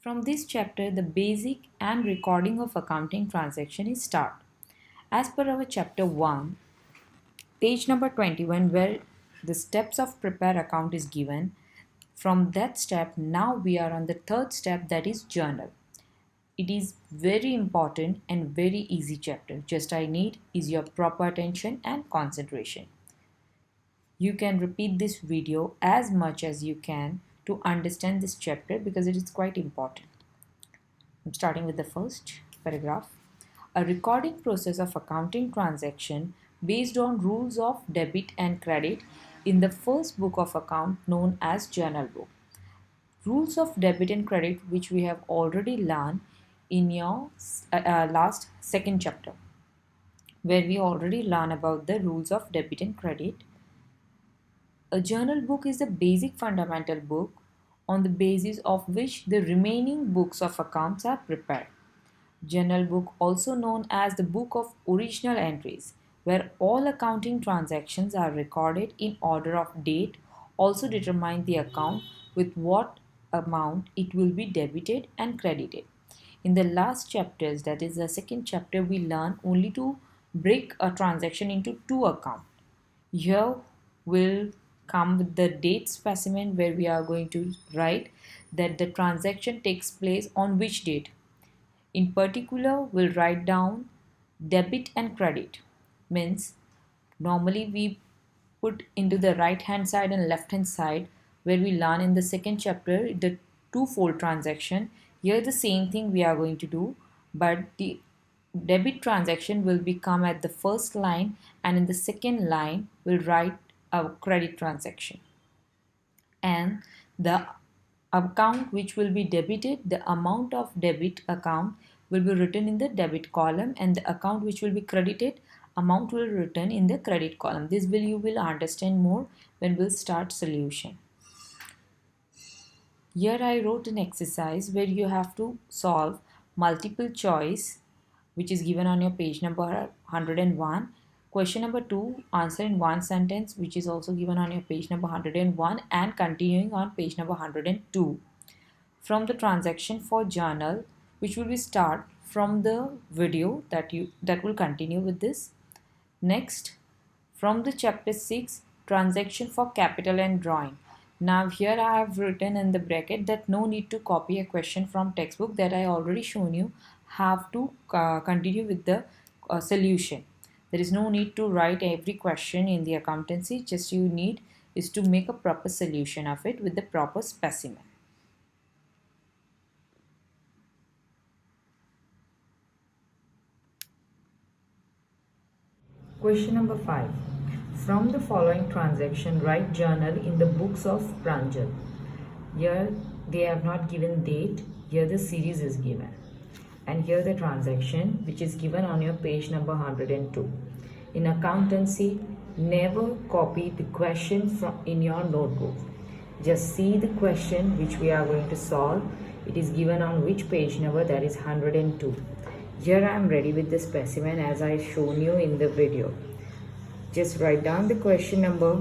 From this chapter, the basic and recording of accounting transaction is start. As per our chapter 1, page number 21, where the steps of prepare account is given. From that step, now we are on the third step, that is journal. It is very important and very easy chapter. Just I need is your proper attention and concentration. You can repeat this video as much as you can to understand this chapter because it is quite important. I'm starting with the first paragraph. A recording process of accounting transaction based on rules of debit and credit in the first book of account known as journal book. Rules of debit and credit which we have already learned in your last second chapter, where we already learn about the rules of debit and credit. A journal book is the basic fundamental book on the basis of which the remaining books of accounts are prepared. Journal book, also known as the book of original entries, where all accounting transactions are recorded in order of date, also determine the account with what amount it will be debited and credited. In the last chapters, that is the second chapter, we learn only to break a transaction into two accounts. Here will come with the date specimen where we are going to write that the transaction takes place on which date. In particular, we'll write down debit and credit. Means normally we put into the right hand side and left hand side where we learn in the second chapter the twofold transaction. Here the same thing we are going to do, but the debit transaction will become at the first line, and in the second line we'll write a credit transaction. And the account which will be debited, the amount of debit account will be written in the debit column, and the account which will be credited, amount will be written in the credit column. This will you will understand more when we'll start solution. Here I wrote an exercise where you have to solve multiple choice which is given on your page number 101. Question number 2, answer in one sentence, which is also given on your page number 101 and continuing on page number 102. From the transaction for journal, which will be start from the video that will continue with this. Next, from the chapter 6, transaction for capital and drawing. Now here I have written in the bracket that no need to copy a question from textbook, that I already shown you have to continue with the solution. There is no need to write every question in the accountancy, just you need is to make a proper solution of it with the proper specimen. Question number 5. From the following transaction, write journal in the books of Pranjal. Here they have not given date, here the series is given. And here the transaction which is given on your page number 102. In accountancy, never copy the question from in your notebook. Just see the question which we are going to solve. It is given on which page number, that is 102. Here I am ready with the specimen as I shown you in the video. Just write down the question number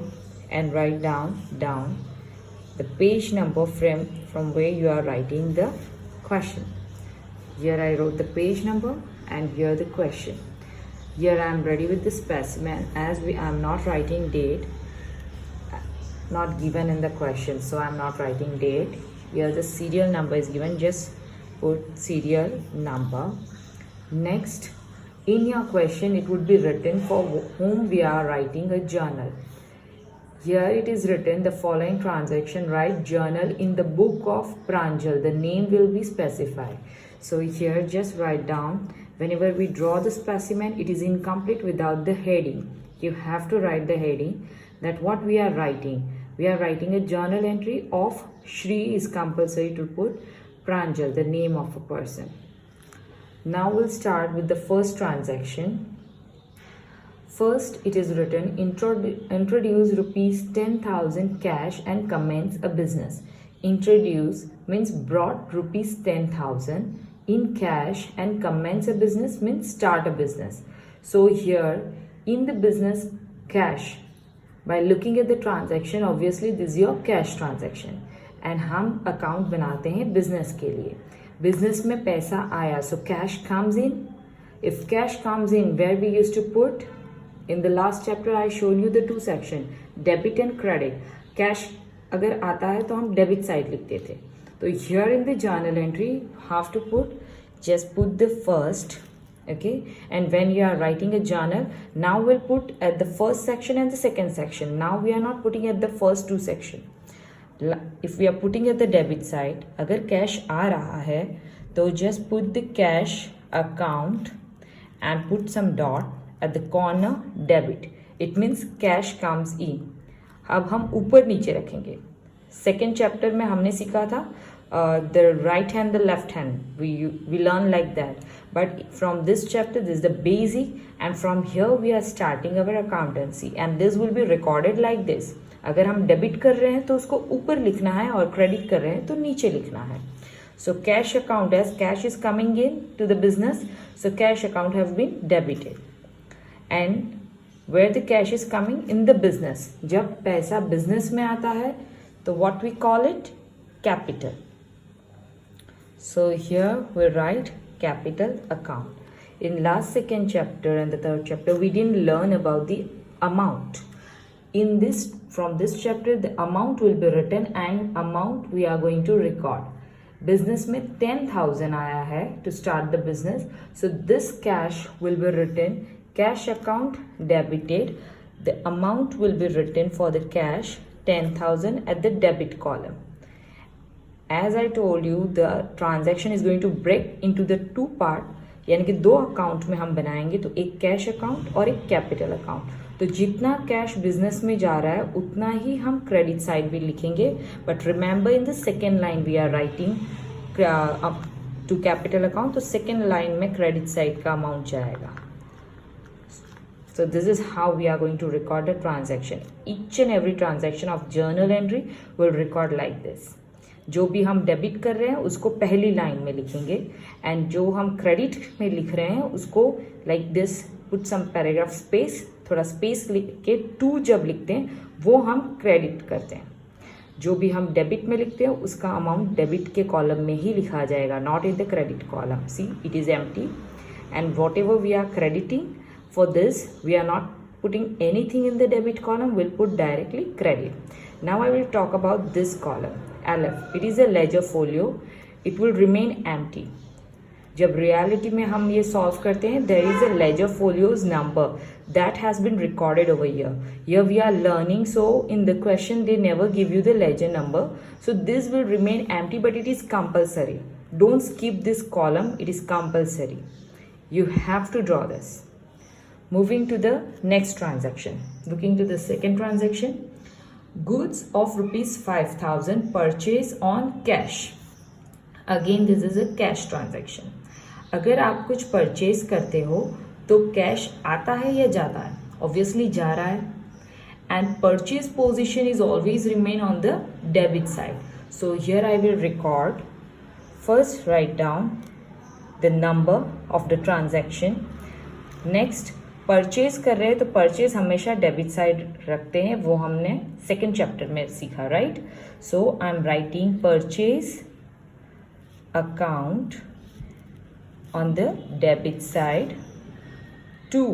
and write down the page number from where you are writing the question. Here I wrote the page number and here the question. Here I am ready with the specimen as I am not writing date, not given in the question, so I am not writing date. Here the serial number is given, just put serial number. Next, in your question it would be written for whom we are writing a journal. Here it is written the following transaction, write journal in the book of Pranjal. The name will be specified. So here just write down, whenever we draw the specimen, it is incomplete without the heading. You have to write the heading that what we are writing. We are writing a journal entry of Shri, is compulsory to put Pranjal, the name of a person. Now we'll start with the first transaction. First, it is written, introduce rupees 10,000 cash and commence a business. Introduce means brought rupees 10,000 in cash and commence a business means start a business. So here in the business cash, by looking at the transaction, obviously this is your cash transaction. And हम account बनाते हैं business के लिए. Business में पैसा आया, so cash comes in. If cash comes in, where we use to put? In the last chapter I showed you the two section, debit and credit. Cash अगर आता है तो हम डेबिट साइड लिखते थे. तो here in the journal entry have to put, just put the first, okay, and when you are writing a journal, now we'll put at the first section and the second section. Now we are not putting at the first two section. If we are putting at the debit side, अगर cash आ रहा है तो just put the cash account and put some dot at the corner debit. It means cash comes in. अब हम ऊपर नीचे रखेंगे. Second chapter में हमने सीखा था the right hand, the left hand. We learn like that. But from this chapter, this is the basic, and from here we are starting our accountancy, and this will be recorded like this. अगर हम debit कर रहे हैं तो उसको ऊपर लिखना है और क्रेडिट कर रहे हैं तो नीचे लिखना है. So cash account, as cash is coming in to the business, so cash account have been debited. And where the cash is coming? In the business. जब पैसा बिजनेस में आता है तो what we call it? Capital. So here we write capital account. In last second chapter and the third chapter we didn't learn about the amount. From this chapter the amount will be written and amount we are going to record. Business में 10,000 आया है to start the business. So this cash will be written. Cash account debited. The amount will be written for the cash 10,000 at the debit column. As I told you, the transaction is going to break into the two part. यानी कि दो account में हम बनाएंगे, तो एक cash account और एक कैपिटल अकाउंट. तो जितना कैश बिजनेस में जा रहा है उतना ही हम क्रेडिट साइड भी लिखेंगे. But remember in the second line we are writing to capital account, तो सेकेंड लाइन में क्रेडिट साइड का अमाउंट जाएगा. So this is how we are going to record the transaction. Each and every transaction of journal entry will record like this. जो भी हम debit कर रहे हैं उसको पहली लाइन में लिखेंगे, एंड जो हम क्रेडिट में लिख रहे हैं उसको like this, put some paragraph space, थोड़ा स्पेस लिख के टू जब लिखते हैं वो हम क्रेडिट करते हैं. जो भी हम डेबिट में लिखते हैं उसका अमाउंट डेबिट के कॉलम में ही लिखा जाएगा, not in the credit column. See it is empty, and whatever we are crediting, for this we are not putting anything in the debit column, we'll put directly credit. Now I will talk about this column LF. It is a ledger folio. It will remain empty. जब reality में हम ये solve करते हैं, there is a ledger folio's number that has been recorded over here. Here we are learning, so in the question they never give you the ledger number, so this will remain empty, but it is compulsory. Don't skip this column, it is compulsory. You have to draw this. Moving to the next transaction, looking to the second transaction, goods of rupees 5,000 purchase on cash. Again this is a cash transaction. अगर आप कुछ purchase करते हो तो cash आता है या जाता है? ऑब्वियसली जा रहा है. And purchase position is always remain on the debit side. So here I will record, first right down the number of the transaction. Next purchase कर रहे हैं तो परचेज हमेशा डेबिट साइड रखते हैं, वो हमने सेकेंड चैप्टर में सीखा, right. So I am writing purchase account on the debit side. 2,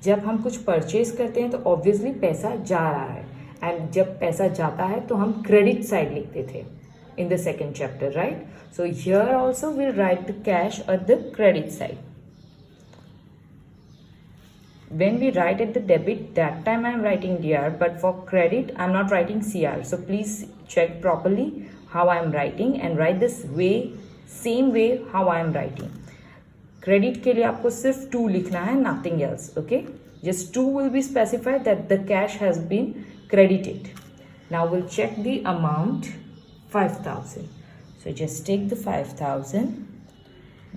जब हम कुछ परचेज करते हैं तो ऑब्वियसली पैसा जा रहा है, एंड जब पैसा जाता है तो हम क्रेडिट साइड लिखते थे इन the second chapter, right. So here also will write the cash on the credit side. When we write at the debit, that time I am writing DR, but for credit I am not writing CR. So please check properly how I am writing and write this way, same way how I am writing. Credit के लिए आपको सिर्फ 2 लिखना है, nothing else. Okay, just 2 will be specified that the cash has been credited. Now we'll check the amount, 5,000. So just take the 5,000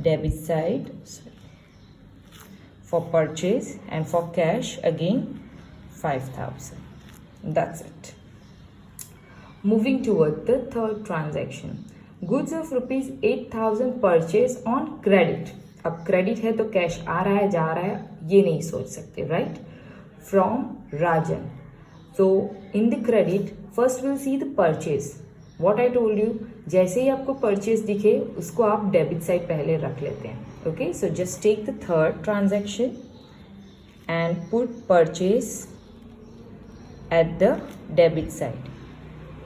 debit side for purchase, and for cash again 5,000. That's it. Moving toward the third transaction, goods of rupees 8,000 purchase on credit. अब credit है तो cash आ रहा है जा रहा है ये नहीं सोच सकते, right. From Rajan. So in the credit first we'll see the purchase. What I told you, जैसे ही आपको परचेज दिखे उसको आप डेबिट साइड पहले रख लेते हैं. Okay, so just take the third transaction and put purchase at the debit side.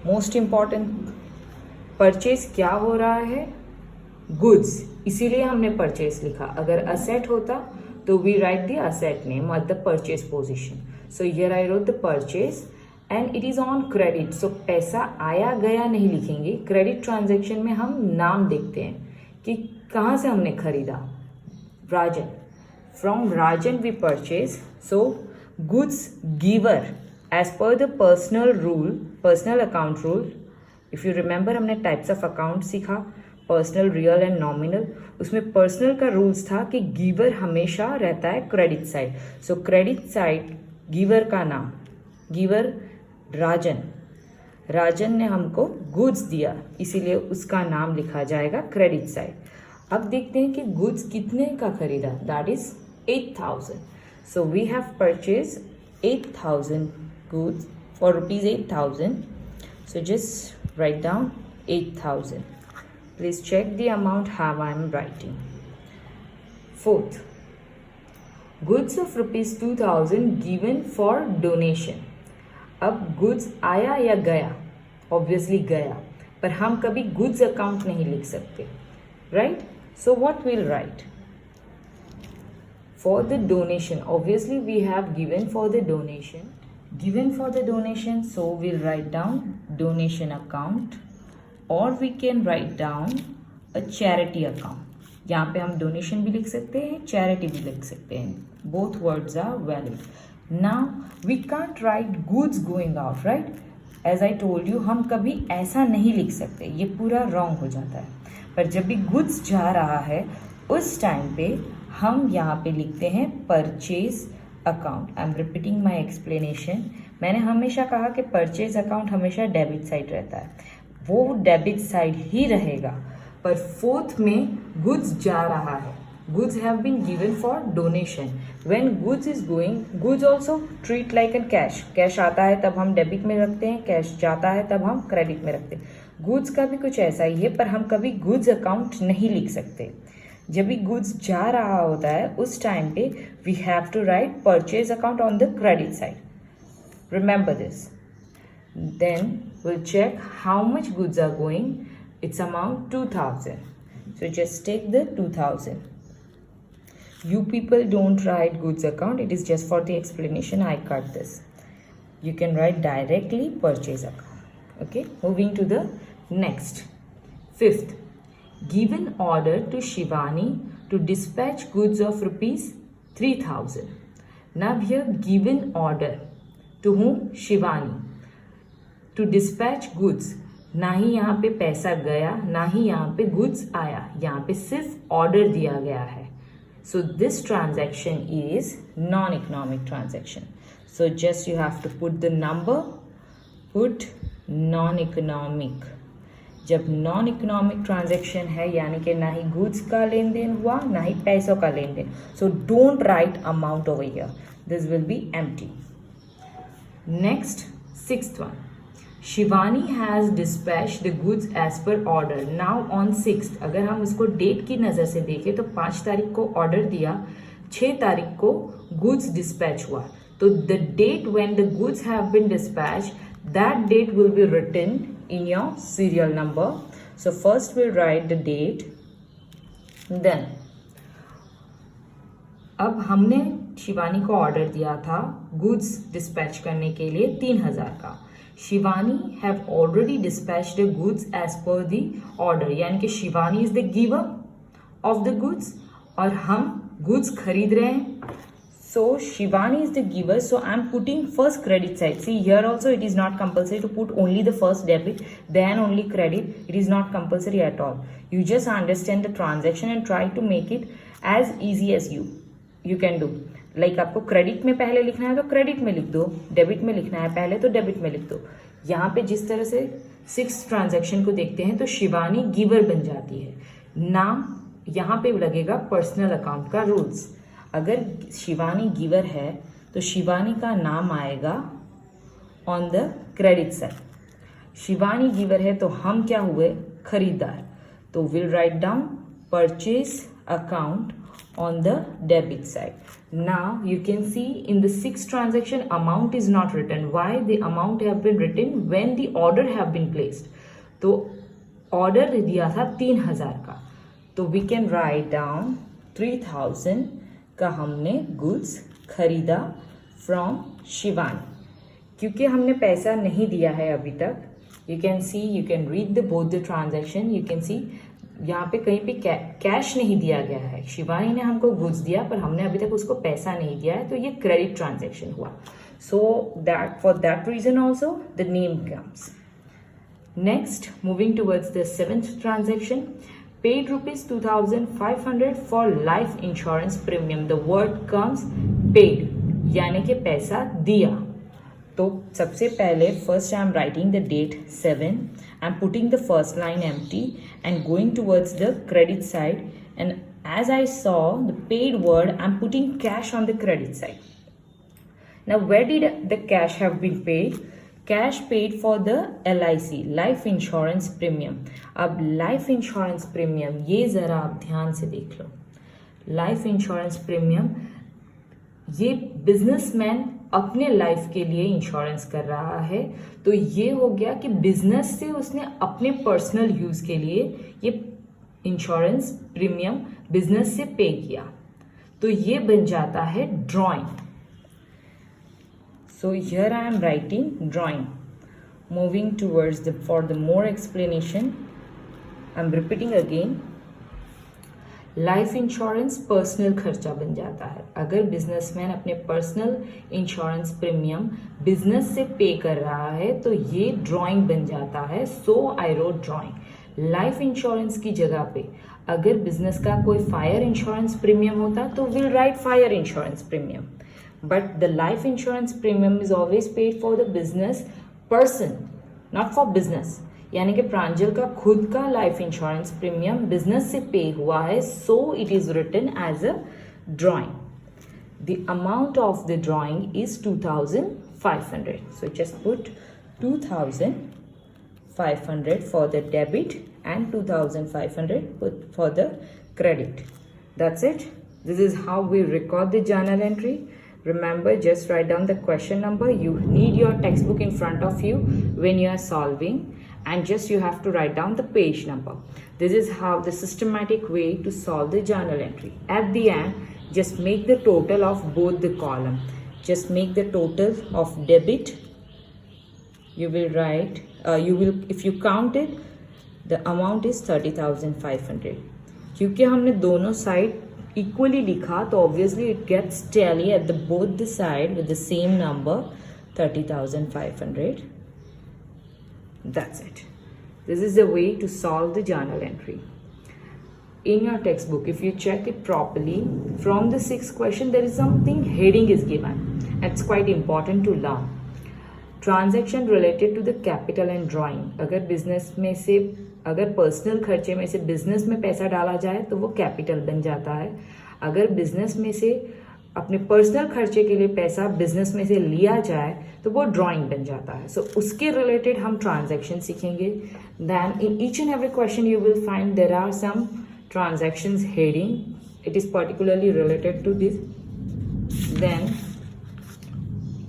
Most important, purchase क्या हो रहा है? गुड्स, इसीलिए हमने परचेज लिखा. अगर असेट होता तो we write the asset name at the purchase position. So here I wrote the purchase and it is on credit. So पैसा आया गया नहीं लिखेंगे. क्रेडिट ट्रांजेक्शन में हम नाम देखते हैं कि कहाँ से हमने खरीदा. Rajan, from Rajan we purchase. So goods giver as per the personal rule, personal account rule. If you remember हमने टाइप्स ऑफ अकाउंट सीखा, पर्सनल, रियल एंड नॉमिनल. उसमें पर्सनल का रूल्स था कि गिवर हमेशा रहता है credit side. So credit side giver का नाम, गिवर राजन. राजन ने हमको गुड्स दिया, इसीलिए उसका नाम लिखा जाएगा क्रेडिट साइड. अब देखते हैं कि गुड्स कितने का खरीदा. That is 8,000. So we have purchase 8,000 goods for rupees 8,000. So just write down 8,000. Please check the amount how I am writing. Fourth, goods of rupees 2,000 given for donation. अब goods आया या गया? Obviously गया, पर हम कभी goods account नहीं लिख सकते, right? So what we'll write? For the donation, obviously we have given for the donation. Given for the donation, so we'll write down donation account. और we can write down a charity account. यहाँ पे हम donation भी लिख सकते हैं, charity भी लिख सकते हैं. Both words are valid. Now we can't write goods going out, right? As I told you, हम कभी ऐसा नहीं लिख सकते, ये पूरा रॉन्ग हो जाता है. पर जब भी गुड्स जा रहा है उस टाइम पे हम यहाँ पे लिखते हैं purchase account. I am repeating my explanation. मैंने हमेशा कहा कि परचेज अकाउंट हमेशा डेबिट साइड रहता है, वो डेबिट साइड ही रहेगा. पर फोर्थ में गुड्स जा रहा है. Goods have been given for donation. When goods is going, goods also treat like an cash. Cash आता है तब हम डेबिट में रखते हैं, कैश जाता है तब हम क्रेडिट में रखते हैं. गुड्स का भी कुछ ऐसा ही है, पर हम कभी गुड्स अकाउंट नहीं लिख सकते. जब भी गुड्स जा रहा होता है उस टाइम पे we have to write purchase account on the credit side. Remember this. Then we'll check how much goods are going. It's amount 2,000. So just take the 2,000. You people don't write goods account. It is just for the explanation. I cut this. You can write directly purchase account. Okay. Moving to the next. Fifth, given order to Shivani to dispatch goods of rupees 3,000. Now here given order to whom? Shivani. To dispatch goods. ना ही यहाँ पे पैसा गया, ना ही यहाँ पे गुड्स आया, यहाँ पे सिर्फ ऑर्डर दिया गया है. So this transaction is non economic transaction. So just you have to put the number, put non economic. जब नॉन इकोनॉमिक ट्रांजैक्शन है यानी कि ना ही गुड्स का लेन देन हुआ, ना ही पैसों का लेन देन. So don't write amount over here, this will be empty. Next, sixth one. Shivani has dispatch the goods as per order. Now on 6th, अगर हम उसको डेट की नज़र से देखें तो 5 तारीख को ऑर्डर दिया, 6 तारीख को गुड्स डिस्पैच हुआ. तो the date when the goods have been dispatch, that date will be written in your serial number. So first will write the date. Then अब हमने शिवानी को ऑर्डर दिया था गुड्स डिस्पैच करने के लिए 3,000 का. Shivani have already dispatch the goods as per the order, यानी कि Shivani is the giver of the goods और हम गुड्स खरीद रहे हैं. So Shivani is the giver. So I am putting first credit side. See here also it is not compulsory to put only the first debit then only credit. It is not compulsory at all. You just understand the transaction and try to make it as easy as you can do. Like आपको credit में पहले लिखना है तो credit में लिख दो, debit में लिखना है पहले तो डेबिट में लिख दो. यहाँ पे जिस तरह से 6th ट्रांजैक्शन को देखते हैं तो शिवानी गिवर बन जाती है. नाम यहाँ पे लगेगा पर्सनल अकाउंट का रूल्स. अगर शिवानी गिवर है तो शिवानी का नाम आएगा on the credit side. Shivani giver है तो हम क्या हुए, खरीदार. तो will write down purchase account on the debit side. Now you can see in the sixth transaction amount is not written. Why? The amount have been written when the order have been placed. तो order दिया था 3000 का, तो we can write down 3000 का हमने goods खरीदा from Shivani. क्योंकि हमने पैसा नहीं दिया है अभी तक, you can see, you can read the both the transaction, you can see यहाँ पे कहीं पे कैश नहीं दिया गया है. शिवानी ने हमको गुड्स दिया पर हमने अभी तक उसको पैसा नहीं दिया है, तो ये क्रेडिट ट्रांजैक्शन हुआ. So that for that reason also the name comes. Next, moving towards the seventh transaction, paid ₹2,500 for life insurance premium. The word comes paid, यानी कि पैसा दिया. तो सबसे पहले first I am writing the date 7, I am putting the first line empty and going towards the credit side, and as I saw the paid word, I'm putting cash on the credit side. Now where did the cash have been paid? Cash paid for the LIC, life insurance premium. अब life insurance premium ये ज़रा आप ध्यान से देख लो. life insurance premium ये businessman अपने life के लिए इंश्योरेंस कर रहा है, तो ये हो गया कि बिजनेस से उसने अपने पर्सनल यूज के लिए ये इंश्योरेंस प्रीमियम बिजनेस से पे किया, तो ये बन जाता है drawing. So here I am writing drawing. Moving towards the for the more explanation I am repeating again. Life insurance personal खर्चा बन जाता है. अगर बिजनेसमैन अपने पर्सनल इंश्योरेंस प्रीमियम बिजनेस से पे कर रहा है तो ये ड्राइंग बन जाता है. So I wrote drawing. Life insurance की जगह पे अगर बिजनेस का कोई फायर इंश्योरेंस प्रीमियम होता तो will right fire insurance premium, but the life insurance premium is always paid for the business person, not for business. यानी कि प्रांजल का खुद का लाइफ इंश्योरेंस प्रीमियम बिजनेस से पे हुआ है, so it is written as a drawing. The amount of the drawing is 2,500. So just put 2,500 for the debit and 2,500 for the credit. That's it. This is how we record the journal entry. Remember, just write down the question number. You need your textbook in front of you when you are solving, and just you have to write down the page number. This is how the systematic way to solve the journal entry. At the end, just make the total of both the column. Just make the total of debit. You will write, if you count it, the amount is 30,500. क्योंकि हमने दोनों side equally लिखा तो obviously it gets tally at the both the side with the same number, 30,500. That's it. This is the way to solve the journal entry. In your textbook, if you check it properly, from the sixth question there is something heading is given. It's quite important to learn. Transaction related to the capital and drawing. अगर business में से अगर personal खर्चे में से business में पैसा डाला जाए तो वो कैपिटल बन जाता है. अगर बिजनेस में से अपने पर्सनल खर्चे के लिए पैसा बिजनेस में से लिया जाए तो वो ड्राइंग बन जाता है. सो उसके रिलेटेड हम ट्रांजैक्शन सीखेंगे. Then in each and every question you will find there are some transactions heading. It is particularly related to this. Then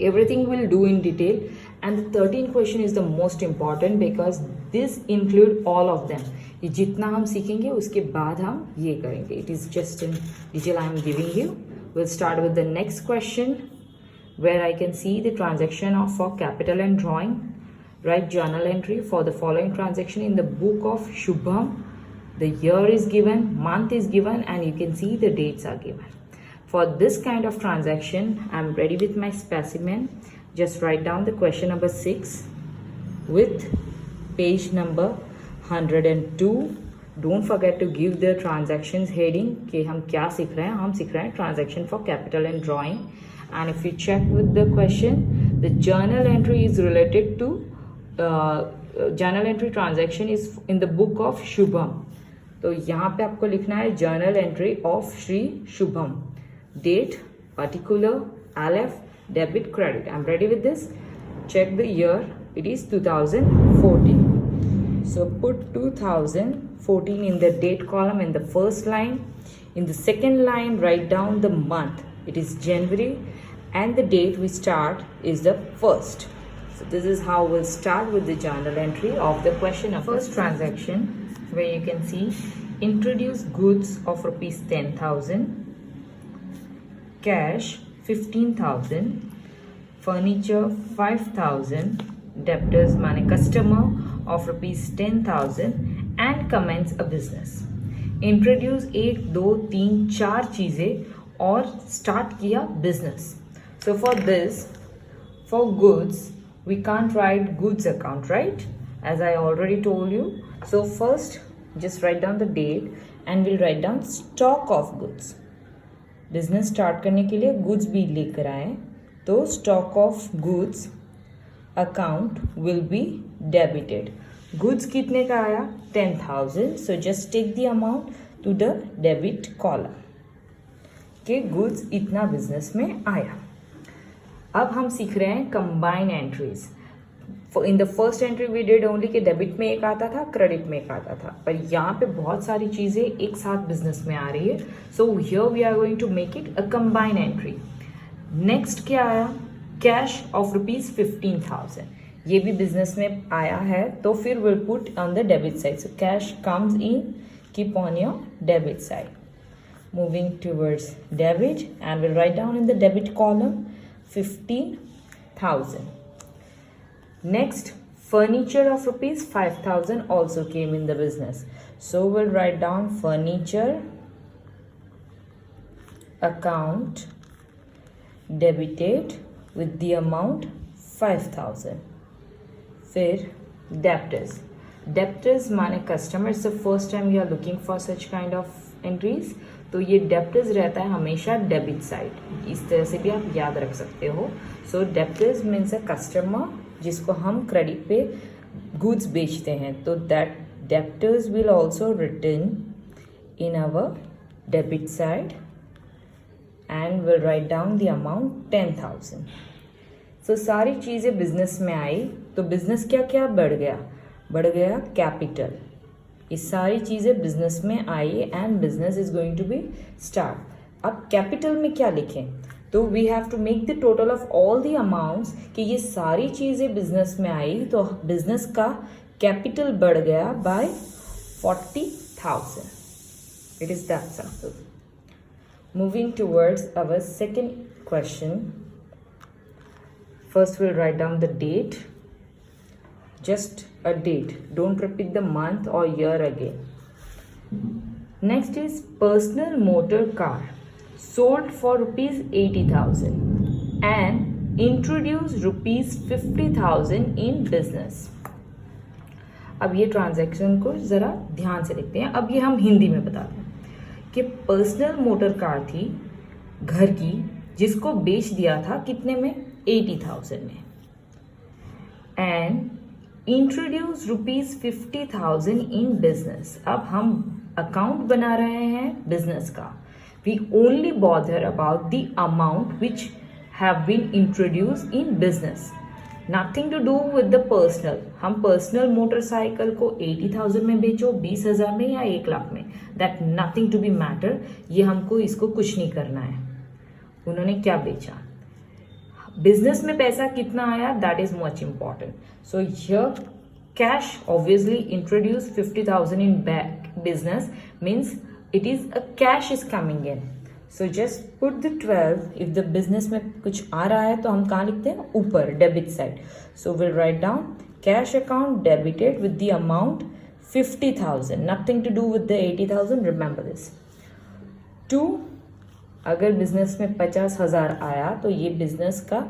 everything will do in detail, and the 13th question is the most important because this include all of them. ये जितना हम सीखेंगे उसके बाद हम ये करेंगे. It is just in detail I am giving you. We'll start with the next question where I can see the transaction of for capital and drawing. Write journal entry for the following transaction in the book of Shubham. The year is given, month is given, and you can see the dates are given. For this kind of transaction, I'm ready with my specimen. Just write down the question number 6 with page number 102. Don't forget to give the transactions heading कि हम क्या सीख रहे हैं. हम सीख रहे हैं transaction for capital and drawing. And if you check with the question, the journal entry is related to journal entry transaction is in the book of Shubham. तो यहाँ पे आपको लिखना है journal entry of Shri Shubham. Date, particular, LF, debit, credit. I'm ready with this. Check the year, it is 2014. So put 2014 in the date column in the first line. In the second line, write down the month. It is January, and the date we start is the 1st. So this is how we'll start with the journal entry of the question of first transaction, where you can see introduce goods of rupees 10,000, cash 15,000, furniture 5,000, debtors माने customer of rupees 10,000 and commence a business. Introduce 1, 2, 3, 4 चीज़ें और start किया business. So for this, for goods, we can't write goods account, right? As I already told you. So first, just write down the date and we'll write down stock of goods. Business start करने के लिए goods भी लेकर आए, तो stock of goods account will be debited. Goods कितने का आया? 10,000. So just take the amount to the debit column के गुड्स इतना बिजनेस में आया. अब हम सीख रहे हैं combine entries. In the first entry we did only कि डेबिट में एक आता था, क्रेडिट में एक आता था, पर यहाँ पे बहुत सारी चीज़ें एक साथ बिजनेस में आ रही है. So here we are going to make it a combine entry. Next क्या आया? Cash of rupees 15,000. ये भी बिजनेस में आया है, तो फिर will put on the debit side. So cash comes in, keep on your debit side. Moving towards debit and will write down in the debit column 15,000. Next, furniture of rupees 5,000 also came in the business. So we'll write down furniture account debited with the amount 5,000. फिर debtors. Debtors माने customers. The first time you are looking for such kind of entries. तो ये debtors रहता है हमेशा debit side. इस तरह से भी आप याद रख सकते हो. So debtors means a customer जिसको हम क्रेडिट पे गुड्स बेचते हैं, तो that debtors will also return in our debit side and will write down the amount 10,000. So सारी चीज़ें बिजनेस में आई, तो बिजनेस क्या क्या बढ़ गया? बढ़ गया कैपिटल. ये सारी चीज़ें बिजनेस में आई and business is going to be start. अब कैपिटल में क्या लिखें? तो we have to make the total of all the amounts कि ये सारी चीज़ें बिजनेस में आई, तो बिजनेस का कैपिटल बढ़ गया by 40,000. It is that simple. Moving towards our second question. First will write down the date. Just a date. Don't repeat the month or year again. Next is personal motor car sold for rupees 80,000 and introduce rupees 50,000 in business. अब ये transaction को ज़रा ध्यान से देखते हैं. अब ये हम हिंदी में बताते हैं कि पर्सनल मोटर कार थी घर की, जिसको बेच दिया था कितने में? 80,000 में. And introduce rupees 50,000 in business. अब हम अकाउंट बना रहे हैं बिजनेस का. We only bother about the amount which have been introduce in business. Nothing to do with the personal. हम पर्सनल मोटरसाइकिल को 80,000 में बेचो, 20,000 में या 1 लाख में, that nothing to be matter. ये हमको इसको कुछ नहीं करना है. उन्होंने क्या बेचा, बिजनेस में पैसा कितना आया, that is much important. So here cash obviously introduce 50,000 in business means it is a cash is coming in. So just put the 12. If the business में कुछ आ रहा है तो हम कहाँ लिखते हैं? ऊपर debit side. So will write down cash account debited with the amount 50,000. Nothing to do with the 80,000. Remember this. 2. अगर बिजनेस में 50,000 आया तो ये बिजनेस का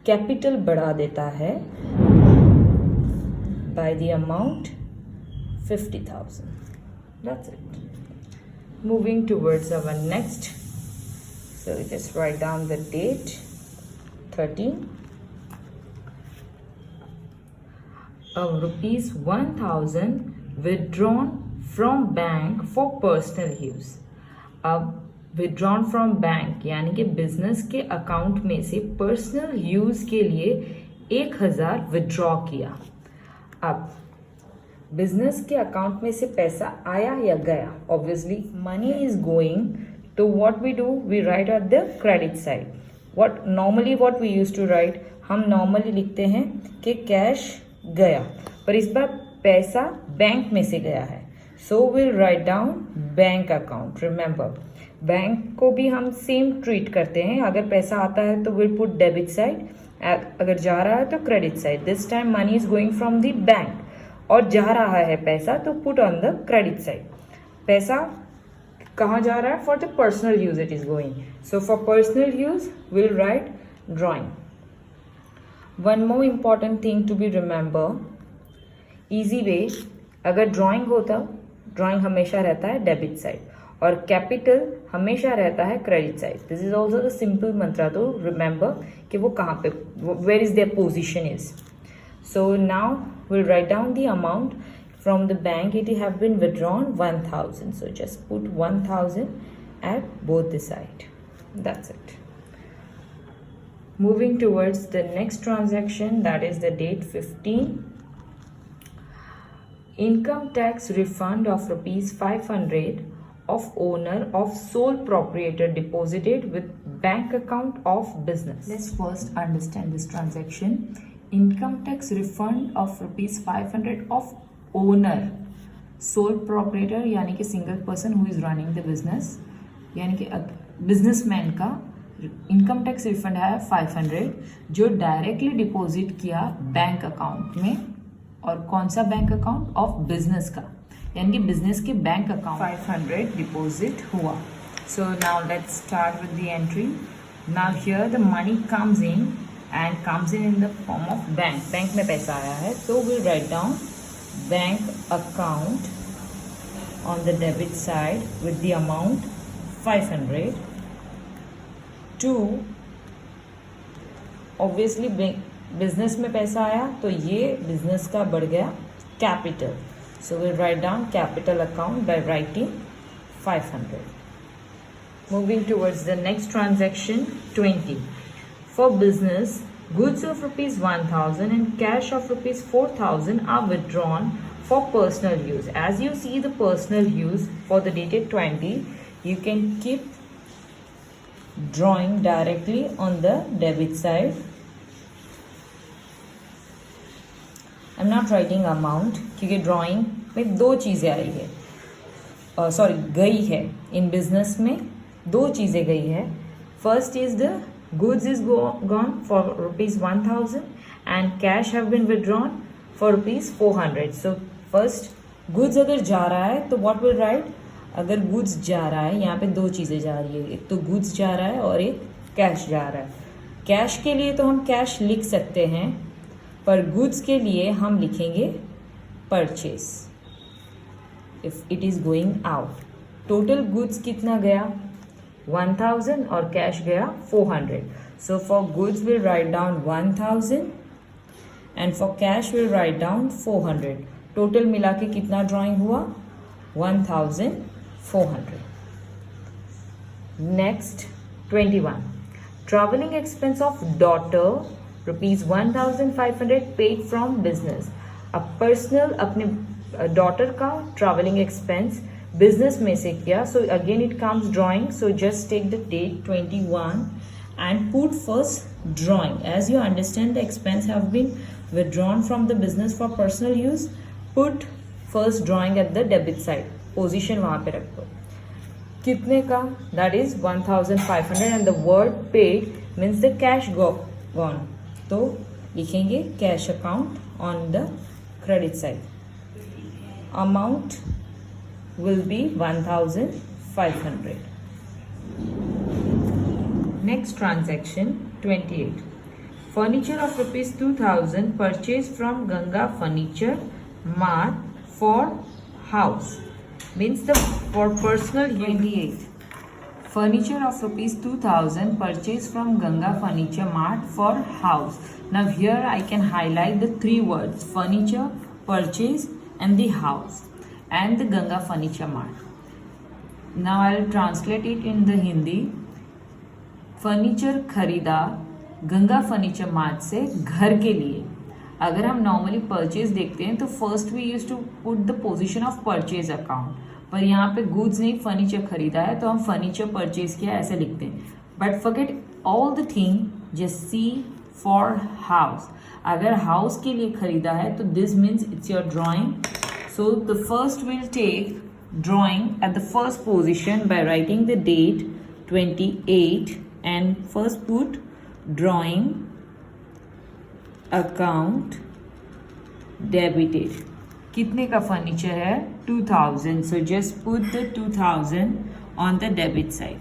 कैपिटल बढ़ा देता है by the amount 50,000. That's it. Moving towards our next. So just write down the date 13. Rupees 1,000 withdrawn from bank for personal use. अब विड्रॉन फ्रॉम बैंक यानी कि बिजनेस के अकाउंट में से पर्सनल यूज के लिए 1000 विड्रॉ किया। अब बिजनेस के अकाउंट में से पैसा आया या गया? ऑब्वियसली मनी इज गोइंग, तो what we do, we write at the credit side. What we use to write, हम नॉर्मली लिखते हैं कि कैश गया, पर इस बार पैसा बैंक में से गया है, सो will write down bank account. Remember, bank को भी हम सेम ट्रीट करते हैं। अगर पैसा आता है तो विल पुट डेबिट साइड, अगर जा रहा है तो credit side. This time money is going from the bank, और जा रहा है पैसा तो put on the credit side. पैसा कहाँ जा रहा है? For the personal use it is going, so for personal use will write drawing. One more important thing to be remember, easy way, अगर ड्राइंग होता, ड्राइंग हमेशा रहता है डेबिट साइड, और कैपिटल हमेशा रहता है credit side. This is also the simple mantra, तो रिमेंबर कि वो कहाँ पे, where is their position is. So now we'll write down the amount from the bank. It have been withdrawn 1000. So just put 1000 at both the side. That's it. Moving towards the next transaction, that is the date 15. Income tax refund of rupees 500 of owner of sole proprietor deposited with bank account of business. Let's first understand this transaction. Income tax refund of rupees 500 of owner, sole proprietor यानी कि single person who is running the business, यानी कि businessman का income tax refund है 500, जो directly deposit किया bank account में। और कौन सा बैंक अकाउंट? ऑफ बिजनेस का, यानी कि बिजनेस के बैंक अकाउंट 500 डिपॉजिट हुआ। So now let's start with the entry. Now here the money comes in and comes in the form of bank. Bank में पैसा आया है, so we'll write down bank account on the debit side with the amount 500 to, obviously business में पैसा आया तो ये business का बढ़ गया capital, so we'll write down capital account by writing 500. Moving towards the next transaction 20. For business, goods of rupees 1000 and cash of rupees 4000 are withdrawn for personal use. As you see the personal use for the dated 20, you can keep drawing directly on the debit side. I'm not writing amount क्योंकि drawing में दो चीज़ें आई है, गई है। In business में दो चीज़ें गई है। First is the goods is gone for rupees 1000 and cash have been withdrawn for rupees 400. So first goods अगर जा रहा है तो what will write? अगर goods जा रहा है, यहाँ पे दो चीज़ें जा रही है, एक तो goods जा रहा है और एक कैश जा रहा है। कैश के लिए तो हम कैश लिख सकते हैं, पर goods के लिए हम लिखेंगे purchase if it is going out. Total goods कितना गया? 1000 और कैश गया 400. So for goods we'll write down 1000 and for cash we'll write down 400. Total मिला के कितना ड्राइंग हुआ? 1400. Next 21. Traveling expense of daughter rupees 1500 paid from business. अब personal अपने डॉटर का ट्रैवलिंग एक्सपेंस बिजनेस में से किया, so again it comes drawing, so just take the date 21 and put first drawing. As you understand, the expense have been withdrawn from the business for personal use. Put first drawing at the debit side. Position वहाँ पे रख दो। कितने का? That is 1500 and the word paid means the cash gone. तो लिखेंगे cash account on the credit side. Amount will be 1500. Next transaction 28. Furniture of rupees 2000 purchased from Ganga Furniture Mart for house. Means the for personal 28. Furniture of rupees 2000 purchased from Ganga Furniture Mart for house. Now here I can highlight the three words: furniture, purchase and the house and the Ganga Furniture Mart. Now I will translate it in the Hindi. Furniture खरीदा Ganga furniture mart से घर के लिए। अगर हम normally purchase देखते हैं तो first we use to put the position of purchase account, पर यहाँ पे गुड्स नहीं फर्नीचर खरीदा है तो हम फर्नीचर परचेज किया ऐसे लिखते हैं। But forget all the thing, just see for house. अगर हाउस के लिए खरीदा है तो this means it's your drawing. So the first will take drawing at the first position by writing the date 28 and first put drawing account debited। कितने का furniture है? 2000। सो just put the 2000 on the debit side.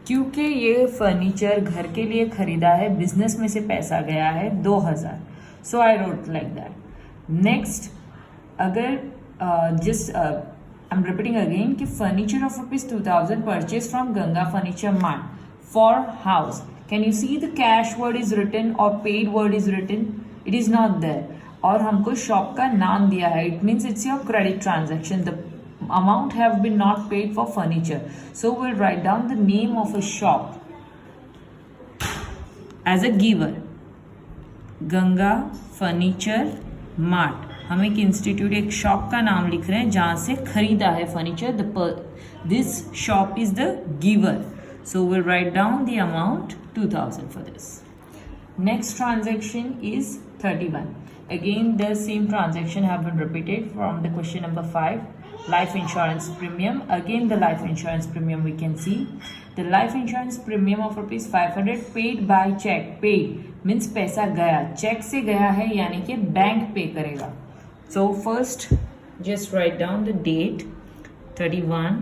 क्योंकि ये furniture घर के लिए खरीदा है, बिजनेस में से पैसा गया है 2000, so I wrote like that. Next, अगर जस्ट I'm repeating again कि furniture of ₹2000 purchased from Ganga Furniture Mart for house. Can you see the cash word is written or paid word is written? It is not there. और हमको shop का नाम दिया है, it means it's your credit transaction. The amount have been not paid for furniture. So we'll write down the name of a shop as a giver. Ganga Furniture Mart. हम एक institute, एक shop का नाम लिख रहे हैं जहाँ से खरीदा है furniture. This shop is the giver, so will write down the amount 2000 for this. Next transaction is 31। Again the same transaction have been repeated from the question number 5, life insurance premium. Again the life insurance premium we can see. The life insurance premium of ₹500 paid by check. Paid means पैसा गया, check से गया है यानी कि bank पे करेगा। So first just write down the date 31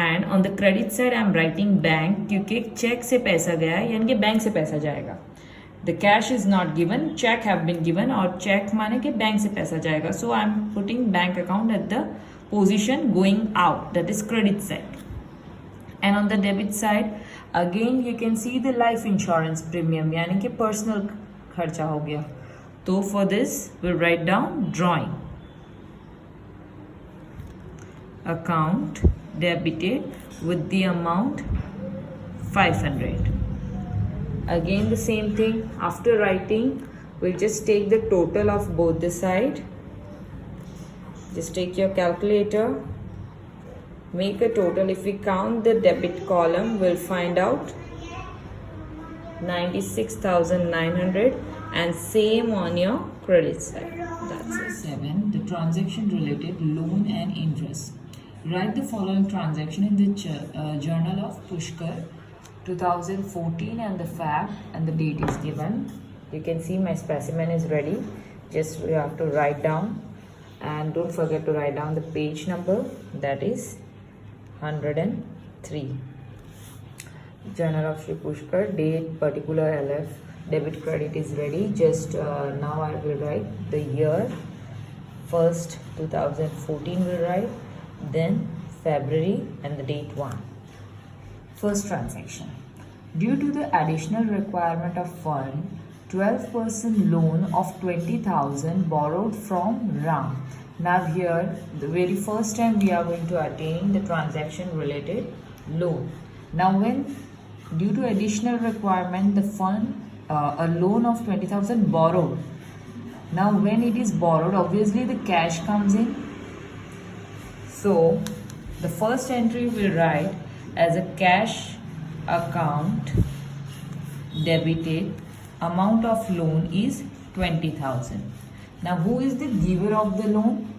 and on the credit side I am writing bank क्योंकि चेक से पैसा गया है यानी कि बैंक से पैसा जाएगा। The cash is not given, check have been given और check माने कि बैंक से पैसा जाएगा। So I am putting bank account at the position going out, that is credit side. And on the debit side again you can see the life insurance premium यानी कि personal खर्चा हो गया। तो for this we'll write down drawing account debited with the amount 500. Again the same thing, after writing we'll just take the total of both the side. Just take your calculator, make a total. If we count the debit column we'll find out 96,900 and same on your credit side. That's it. 7. The transaction related loan and interest. Write the following transaction in the journal of Pushkar 2014 and the fact and the date is given. You can see my specimen is ready. Just we have to write down and don't forget to write down the page number, that is 103. Journal of Shri Pushkar, date, particular LF, debit credit is ready. Just now I will write the year. First 2014 will write, then February and the date 1. First transaction. Due to the additional requirement of fund, 12% loan of 20,000 borrowed from Ram. Now here the very first time we are going to attain the transaction related loan. Now when due to additional requirement the fund a loan of 20,000 borrowed. Now when it is borrowed obviously the cash comes in. So the first entry we write as a cash account debited, amount of loan is 20,000. Now who is the giver of the loan?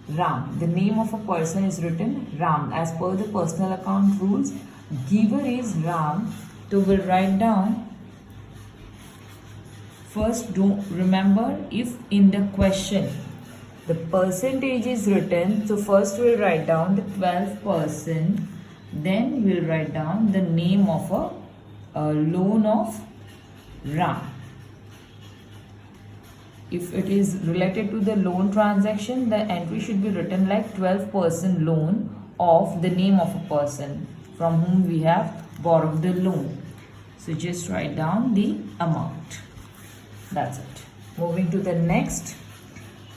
Ram. The name of a person is written Ram as per the personal account rules. Giver is Ram. So we'll write down. First, don't remember if in the question the percentage is written, so first we'll write down the 12%, then we'll write down the name of a loan of Ram. If it is related to the loan transaction, the entry should be written like 12% loan of the name of a person from whom we have borrowed the loan. So just write down the amount. That's it. Moving to the next.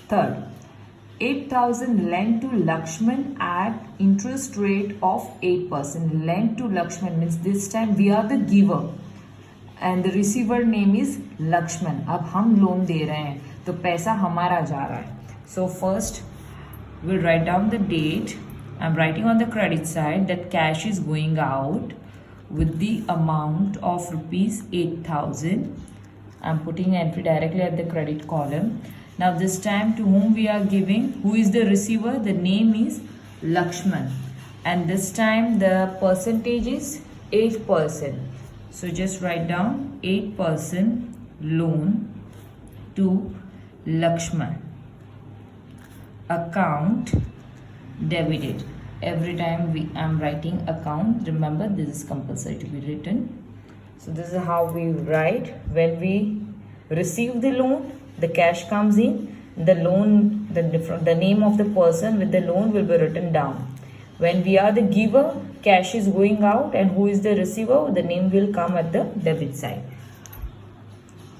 Third, 8,000 lent to Lakshman at interest rate of 8%. Lent to Lakshman means this time we are the giver and the receiver name is Lakshman. अब हम loan दे रहे हैं तो पैसा हमारा जा रहा है. So first we'll write down the date. I'm writing on the credit side that cash is going out with the amount of rupees 8,000. I'm putting entry directly at the credit column. Now this time to whom we are giving, who is the receiver? The name is Lakshman. And this time the percentage is 8%. So just write down 8% loan to Lakshman. Account debited. Every time I'm writing account, remember this is compulsory to be written. So this is how we write. When we receive the loan, the cash comes in, the loan, the name of the person with the loan will be written down. When we are the giver, cash is going out, and who is the receiver, the name will come at the debit side.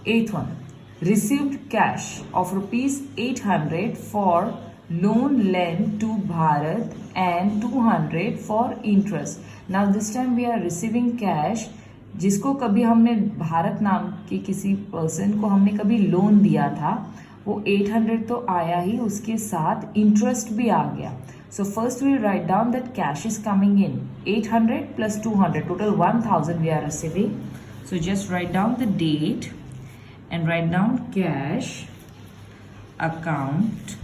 Eighth one, received cash of rupees 800 for loan lent to Bharat and 200 for interest. Now this time we are receiving cash. जिसको कभी हमने भारत नाम के किसी person को हमने कभी loan दिया था, वो 800 तो आया ही, उसके साथ इंटरेस्ट भी आ गया. So first we will write down that cash is coming in 800 plus 200, total 1000 we are receiving. So just write down the date and write down cash account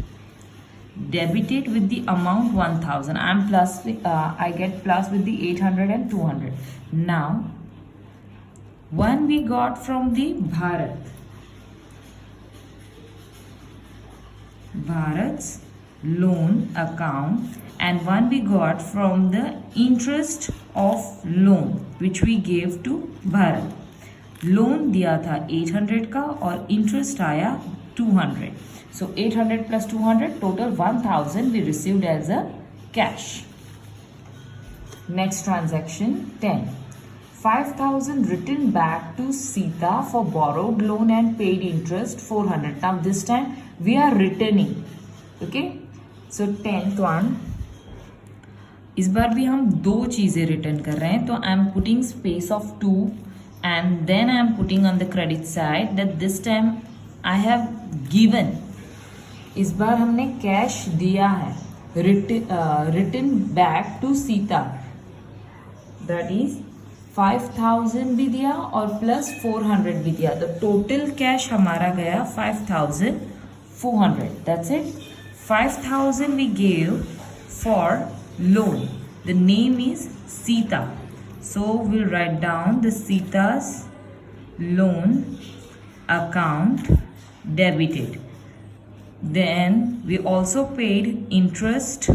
debited with the amount 1000. I get plus with the 800 and 200. Now one we got from the Bharat's loan account, and one we got from the interest of loan which we gave to Bharat. Loan दिया था 800 का और interest आया 200. So 800 plus 200, total 1000 we received as a cash. Next transaction 10. 5,000 written back to Sita for borrowed loan and paid interest 400. Now this time we are returning. Okay. So 10th one. इस बार भी हम दो चीज़ें return कर रहे हैं, तो आई am putting space of 2 and then I am putting on the credit side that this time I have given. इस बार हमने कैश दिया है, written back to Sita, that is 5000 भी दिया और प्लस 400 भी दिया, तो टोटल कैश हमारा गया 5400. That's it. 5000 we gave for loan. The name is Sita. So we'll write down the Sita's loan account debited. Then we also paid interest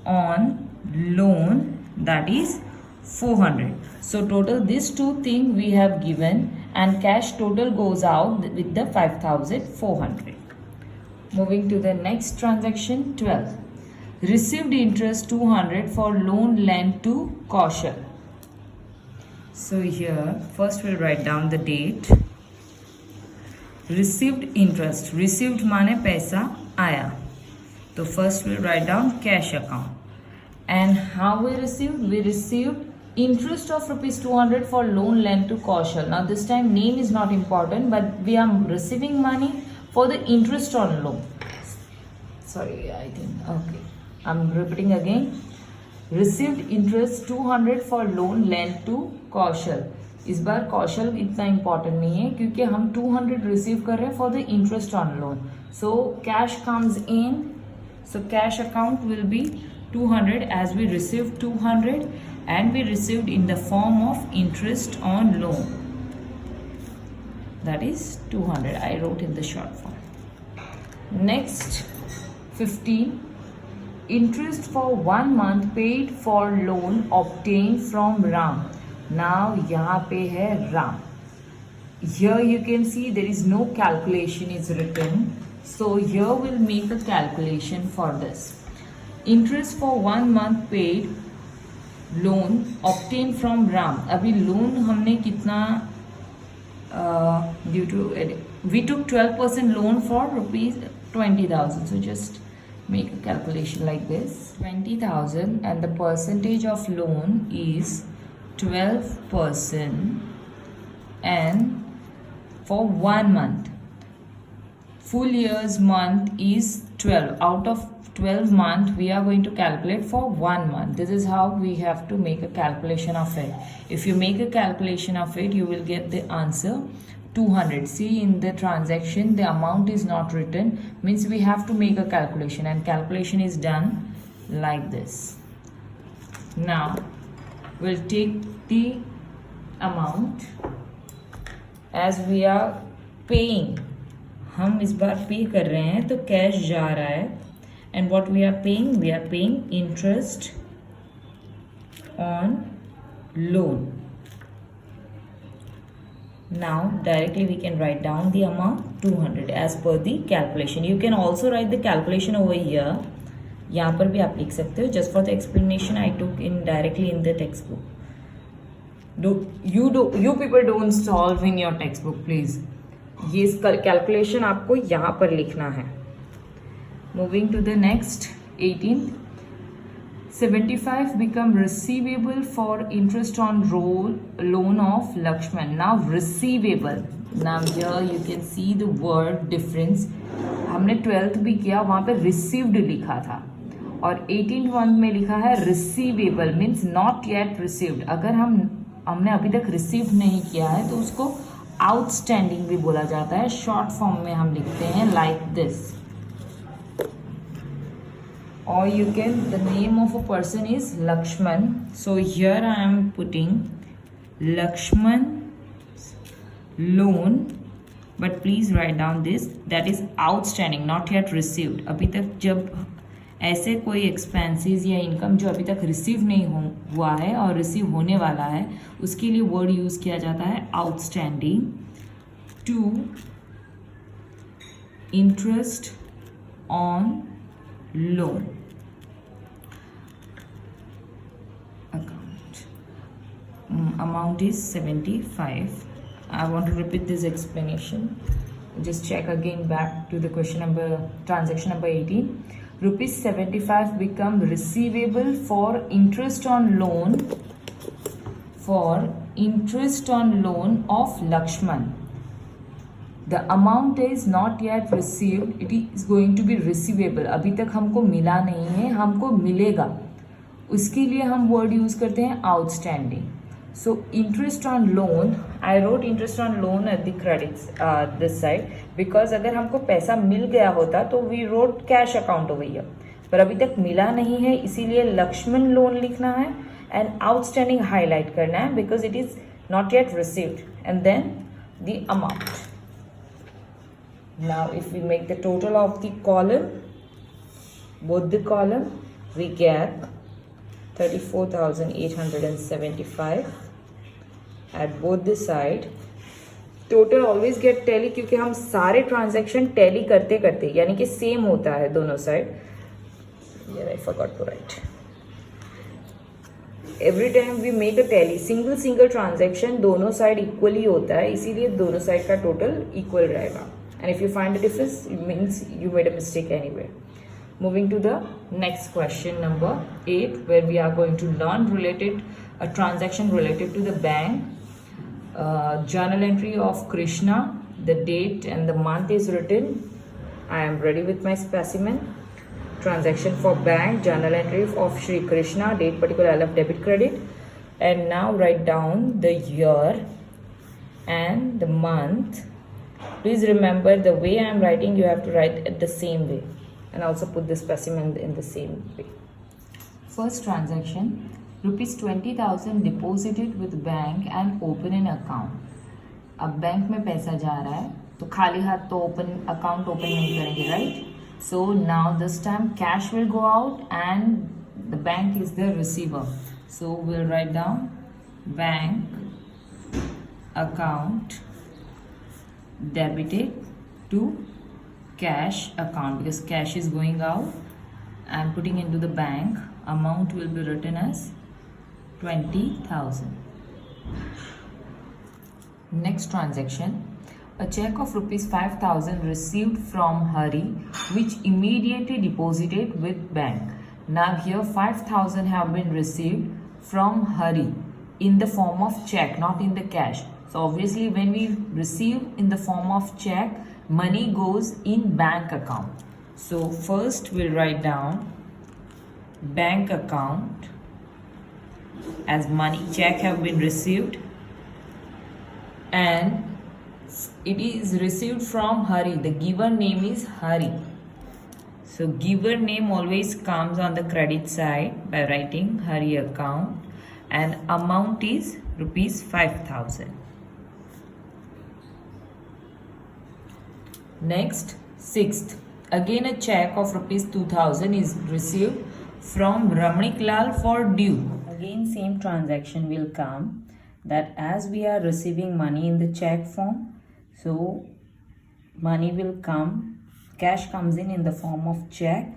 on loan, that is 400. So total these two things we have given, and cash total goes out with the 5400. Moving to the next transaction 12. Received interest 200 for loan lent to Kaushal. So here first we'll write down the date. Received interest, received माने पैसा आया, तो first we'll write down cash account. And how we received? We received interest of rupees 200 for loan lent to Kaushal. Now this time name is not important, but we are receiving money for the interest on loan. Sorry, I think, okay, I'm repeating again. Received interest 200 for loan lent to Kaushal. इस बार कौशल इतना important नहीं है क्योंकि हम 200 receive कर रहे हैं for the interest on loan. So cash comes in, so cash account will B 200 as we received 200 and we received in the form of interest on loan, that is 200. I wrote in the short form. Next 15. Interest for 1 month paid for loan obtained from Ram. Now यहाँ पे है Ram. Here you can see there is no calculation is written. So here we'll make a calculation for this. Interest for 1 month paid loan obtained from Ram. अभी loan हमने कितना due to we took 12% loan for rupees 20,000. So just make a calculation like this. 20,000 and the percentage of loan is 12%. and for 1 month. Full year's month is 12. Out of 12 month, we are going to calculate for 1 month. This is how we have to make a calculation of it. If you make a calculation of it, you will get the answer 200. See, in the transaction, the amount is not written, means we have to make a calculation, and calculation is done like this. Now, we'll take the amount as we are paying. हम इस बार पे कर रहे हैं तो cash जा रहा है, and what we are paying interest on loan. Now directly we can write down the amount 200 as per the calculation. You can also write the calculation over here. यहाँ पर भी आप लिख सकते हो. Just for the explanation I took in directly in the textbook. You people don't solve in your textbook please. ये calculation आपको यहाँ पर लिखना है. Moving to the next 18. 75 become receivable for interest on loan of Lakshman. Now receivable. Now here you can see the word difference. हमने 12th भी किया, वहाँ पे received लिखा था और 18th one में लिखा है receivable means not yet received. अगर हमने अभी तक रिसीव नहीं किया है तो उसको आउटस्टैंडिंग भी बोला जाता है. शॉर्ट फॉर्म में हम लिखते हैं like this. Or you can, the name of a person is Lakshman. So here I am putting Lakshman loan, but please write down this, that is outstanding, not yet received. अभी तक जब ऐसे कोई expenses या income जो अभी तक receive नहीं हुआ है और रिसीव होने वाला है, उसके लिए वर्ड यूज़ किया जाता है outstanding. To interest on loan account. Amount is 75. I want to repeat this explanation. Just check again back to the transaction number 18. Rupees 75 become receivable for interest on loan of Lakshman. The amount is not yet received. It is going to be receivable. अभी तक हमको मिला नहीं है, हमको मिलेगा. उसके लिए हम वर्ड यूज़ करते हैं outstanding. So interest on loan, I wrote interest on loan at the credits this side because अगर हमको पैसा मिल गया होता तो we wrote cash account over here, पर अभी तक मिला नहीं है इसीलिए लक्ष्मण लोन लिखना है एंड आउटस्टैंडिंग हाईलाइट करना है because it is not yet received and then the amount. Now if we make the total of the column, both the column, we get 34,875 at both the side. Total always get tally क्योंकि हम सारे transaction tally करते करते यानी कि same होता है दोनों side. I forgot to write. Every time we make a tally single transaction दोनों साइड इक्वली होता है, इसीलिए दोनों साइड का टोटल इक्वल रहेगा. And if you find a difference means you made a mistake anywhere. Moving to the next question number 8, where we are going to learn a transaction related to the bank. Journal entry of Krishna, the date and the month is written. I am ready with my specimen. Transaction for bank, journal entry of Shri Krishna, date particular, I love debit credit. And now write down the year and the month. Please remember the way I am writing, you have to write it the same way. And also put the specimen in the same way. First transaction, rupees 20,000 deposited with bank and open an account. अब bank में पैसा जा रहा है तो खाली हाथ तो अकाउंट ओपन नहीं करेंगे, right? So now this time cash will go out and the bank is the receiver. So will write down bank account debited to cash account because cash is going out. I am putting into the bank. Amount will be written as 20,000. Next transaction, a check of rupees 5,000 received from Hari, which immediately deposited with bank. Now here 5,000 have been received from Hari in the form of check, not in the cash. So obviously when we receive in the form of check, money goes in bank account. So first we'll write down bank account as money, check have been received, and it is received from Hari. The giver name is Hari. So giver name always comes on the credit side by writing Hari account, and amount is rupees 5,000. Next, sixth, again a check of rupees 2,000 is received from Ramanik Lal for due. Again same transaction will come, that as we are receiving money in the check form, so money will come, cash comes in the form of check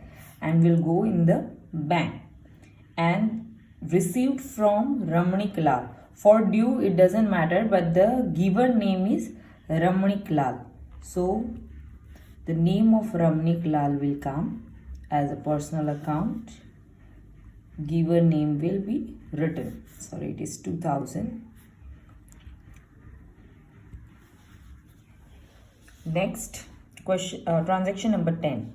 and will go in the bank, and received from Ramanik Lal. For due it doesn't matter, but the giver name is Ramanik Lal. So the name of Ramanik Lal will come as a personal account. Giver name will be written. Sorry, it is 2,000. Next question, transaction number 10.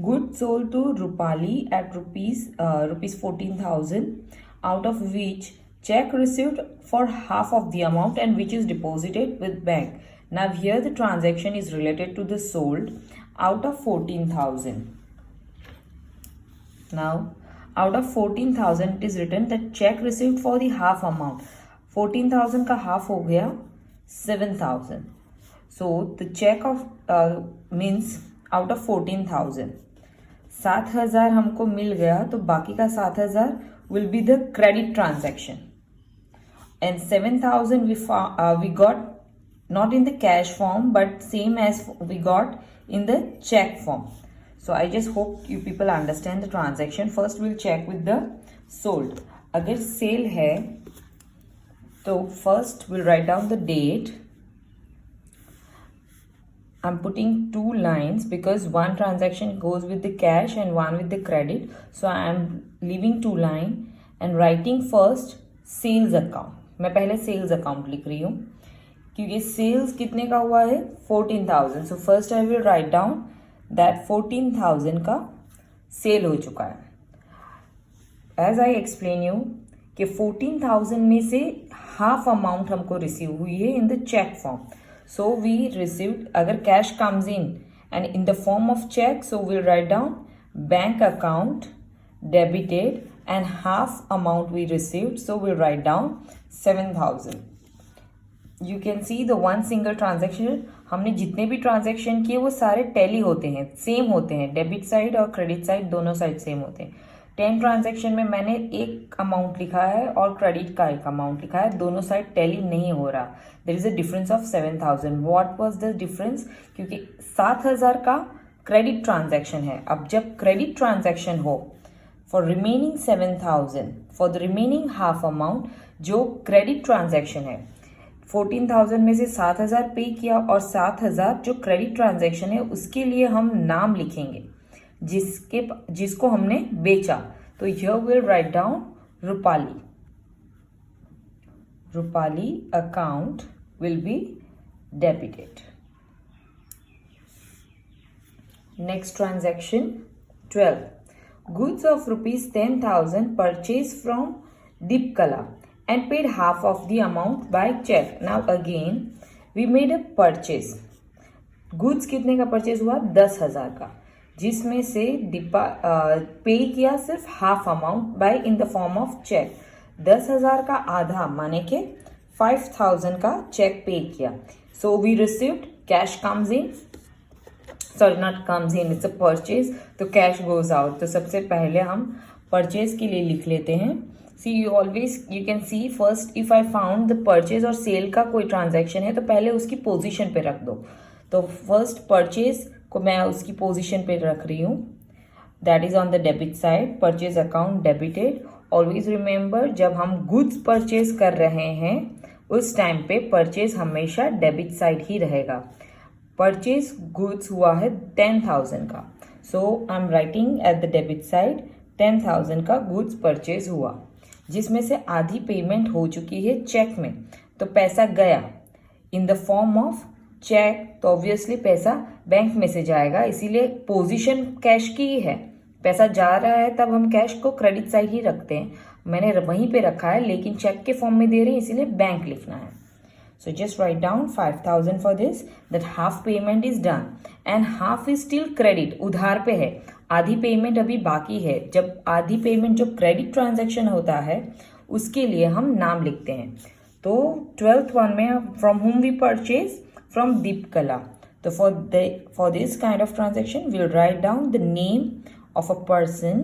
Goods sold to Rupali at rupees 14,000, out of which check received for half of the amount and which is deposited with bank. Now here the transaction is related to the sold out of 14,000. Now out of 14,000 it is written that check received for the half amount. 14,000 का half हो गया 7,000. So the check of means out of 14,000 7,000 हमको मिल गया, तो बाकी का 7,000 will be the credit transaction, and 7,000 we got not in the cash form but same as we got in the check form. So I just hope you people understand the transaction. First we'll check with the sold. अगर sale है तो first we'll write down the date. I'm putting two lines because one transaction goes with the cash and one with the credit. So I'm leaving two lines and writing first sales account. मैं पहले sales account लिख रही हूँ क्योंकि sales कितने का हुआ है 14,000. So first I will write down that 14,000 का sale हो चुका है. As I explain you कि 14,000 में से half amount हमको receive हुई है in the check form. So we received, अगर cash comes in and in the form of check, so we'll write down bank account debited and half amount we received, so we'll write down 7,000. You can see the one single transaction. हमने जितने भी transaction किए वो सारे tally होते हैं, same होते हैं, डेबिट साइड और क्रेडिट साइड दोनों साइड सेम होते हैं. 10 ट्रांजेक्शन में मैंने एक अमाउंट लिखा है और क्रेडिट का एक अमाउंट लिखा है, दोनों साइड टैली नहीं हो रहा. There is a difference of 7,000. What was the difference? क्योंकि 7,000 का क्रेडिट ट्रांजैक्शन है. अब जब क्रेडिट ट्रांजैक्शन हो for remaining 7,000 for the remaining half amount, जो क्रेडिट ट्रांजैक्शन है 14,000 में से 7,000 पे किया और 7,000 जो क्रेडिट ट्रांजैक्शन है उसके लिए हम नाम लिखेंगे जिसको हमने बेचा. तो here will write down Rupali. Rupali account will be debited. Next transaction 12. Goods of rupees 10,000 purchased from Deepkala and paid half of the amount by check. Now again we made a purchase. Goods कितने का purchase हुआ? 10,000 का, जिसमें से pay किया सिर्फ half amount by in the form of cheque. 10,000 का आधा माने के 5,000 का चेक पे किया. So we received, cash comes in, sorry not comes in, it's a purchase, तो कैश गोज आउट. तो सबसे पहले हम परचेज के लिए लिख लेते हैं. See you always you can see first if I found the purchase और सेल का कोई ट्रांजैक्शन है तो पहले उसकी पोजीशन पे रख दो. तो फर्स्ट परचेज को मैं उसकी पोजीशन पे रख रही हूँ, that is on the debit side. Purchase account debited. Always remember जब हम गुड्स परचेज कर रहे हैं उस टाइम पे परचेज हमेशा डेबिट साइड ही रहेगा. परचेज गुड्स हुआ है 10,000 का, so I am writing at the debit side 10,000 का गुड्स परचेज हुआ, जिसमें से आधी पेमेंट हो चुकी है चेक में, तो पैसा गया. In the form of cheque, तो ऑब्वियसली पैसा बैंक में से जाएगा, इसीलिए पोजीशन कैश की ही है, पैसा जा रहा है तब हम कैश को क्रेडिट साइड ही रखते हैं। मैंने वहीं पे रखा है, लेकिन चेक के फॉर्म में दे रहे हैं इसीलिए बैंक लिखना है। So just write down 5,000 for this, that half payment is done and half is still credit, उधार पे है, आधी पेमेंट अभी बाकी है। जब आधी पेमेंट जो क्रेडिट ट्रांजैक्शन होता है उसके लिए हम नाम लिखते हैं। तो 12th वन में from whom we purchase, from Deepkala। तो for this kind of transaction we'll write down the name of a person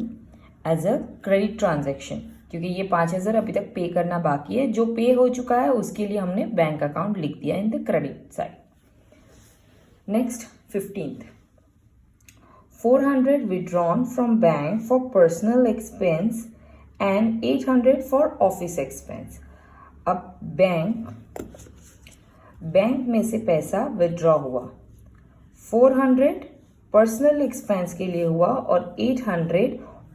as a credit transaction, क्योंकि ये 5,000 अभी तक पे करना बाकी है, जो पे हो चुका है उसके लिए हमने बैंक अकाउंट लिख दिया इन the credit side. Next 15th, 400 withdrawn from bank for personal expense and 800 for office expense। अब बैंक में से पैसा विदड्रॉ हुआ, 400 पर्सनल एक्सपेंस के लिए हुआ और 800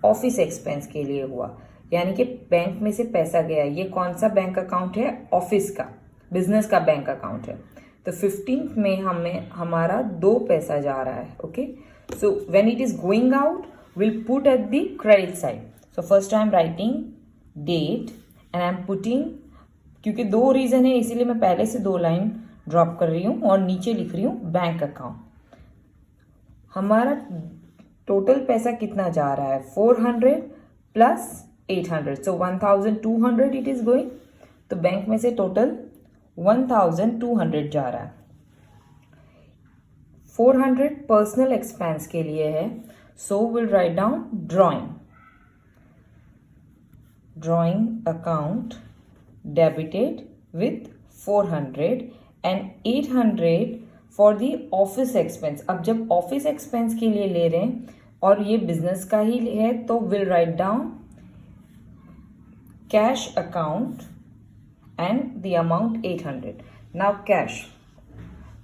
ऑफिस एक्सपेंस के लिए हुआ, यानी कि बैंक में से पैसा गया। ये कौन सा बैंक अकाउंट है? ऑफिस का, बिजनेस का बैंक अकाउंट है। तो 15th में हमारा 2 पैसा जा रहा है। Okay, so when it is going out will put at the credit side. So first I am writing date and I am putting, क्योंकि 2 रीजन है इसीलिए मैं पहले से 2 लाइन ड्रॉप कर रही हूँ और नीचे लिख रही हूँ बैंक अकाउंट। हमारा टोटल पैसा कितना जा रहा है? 400 plus 800, so 1,200 it is going. तो बैंक में से टोटल 1,200 जा रहा है। 400 पर्सनल एक्सपेंस के लिए है, सो will write down drawing account debited with 400 and 800 for the office expense. अब जब ऑफिस एक्सपेंस के लिए ले रहे हैं और ये बिजनेस का ही है तो will write down cash account and the amount 800। Now cash,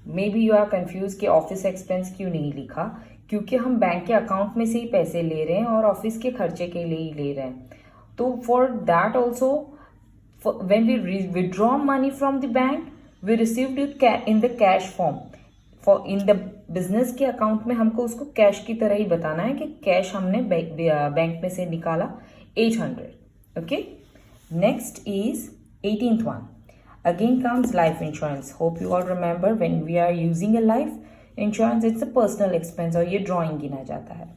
may be you are confuse कि ऑफिस एक्सपेंस क्यों नहीं लिखा, क्योंकि हम बैंक के अकाउंट में से ही पैसे ले रहे हैं और ऑफिस के खर्चे के लिए ही ले रहे हैं। तो for that also when we withdraw money from the bank, we received it in the cash form। For in the business के अकाउंट में हमको उसको कैश की तरह ही बताना है कि कैश हमने बैंक में से निकाला 800। Okay, next is 18th one। Again comes life insurance। Hope you all remember when we are using a life insurance, it's a personal expense और ये ड्रॉइंग गिना जाता है।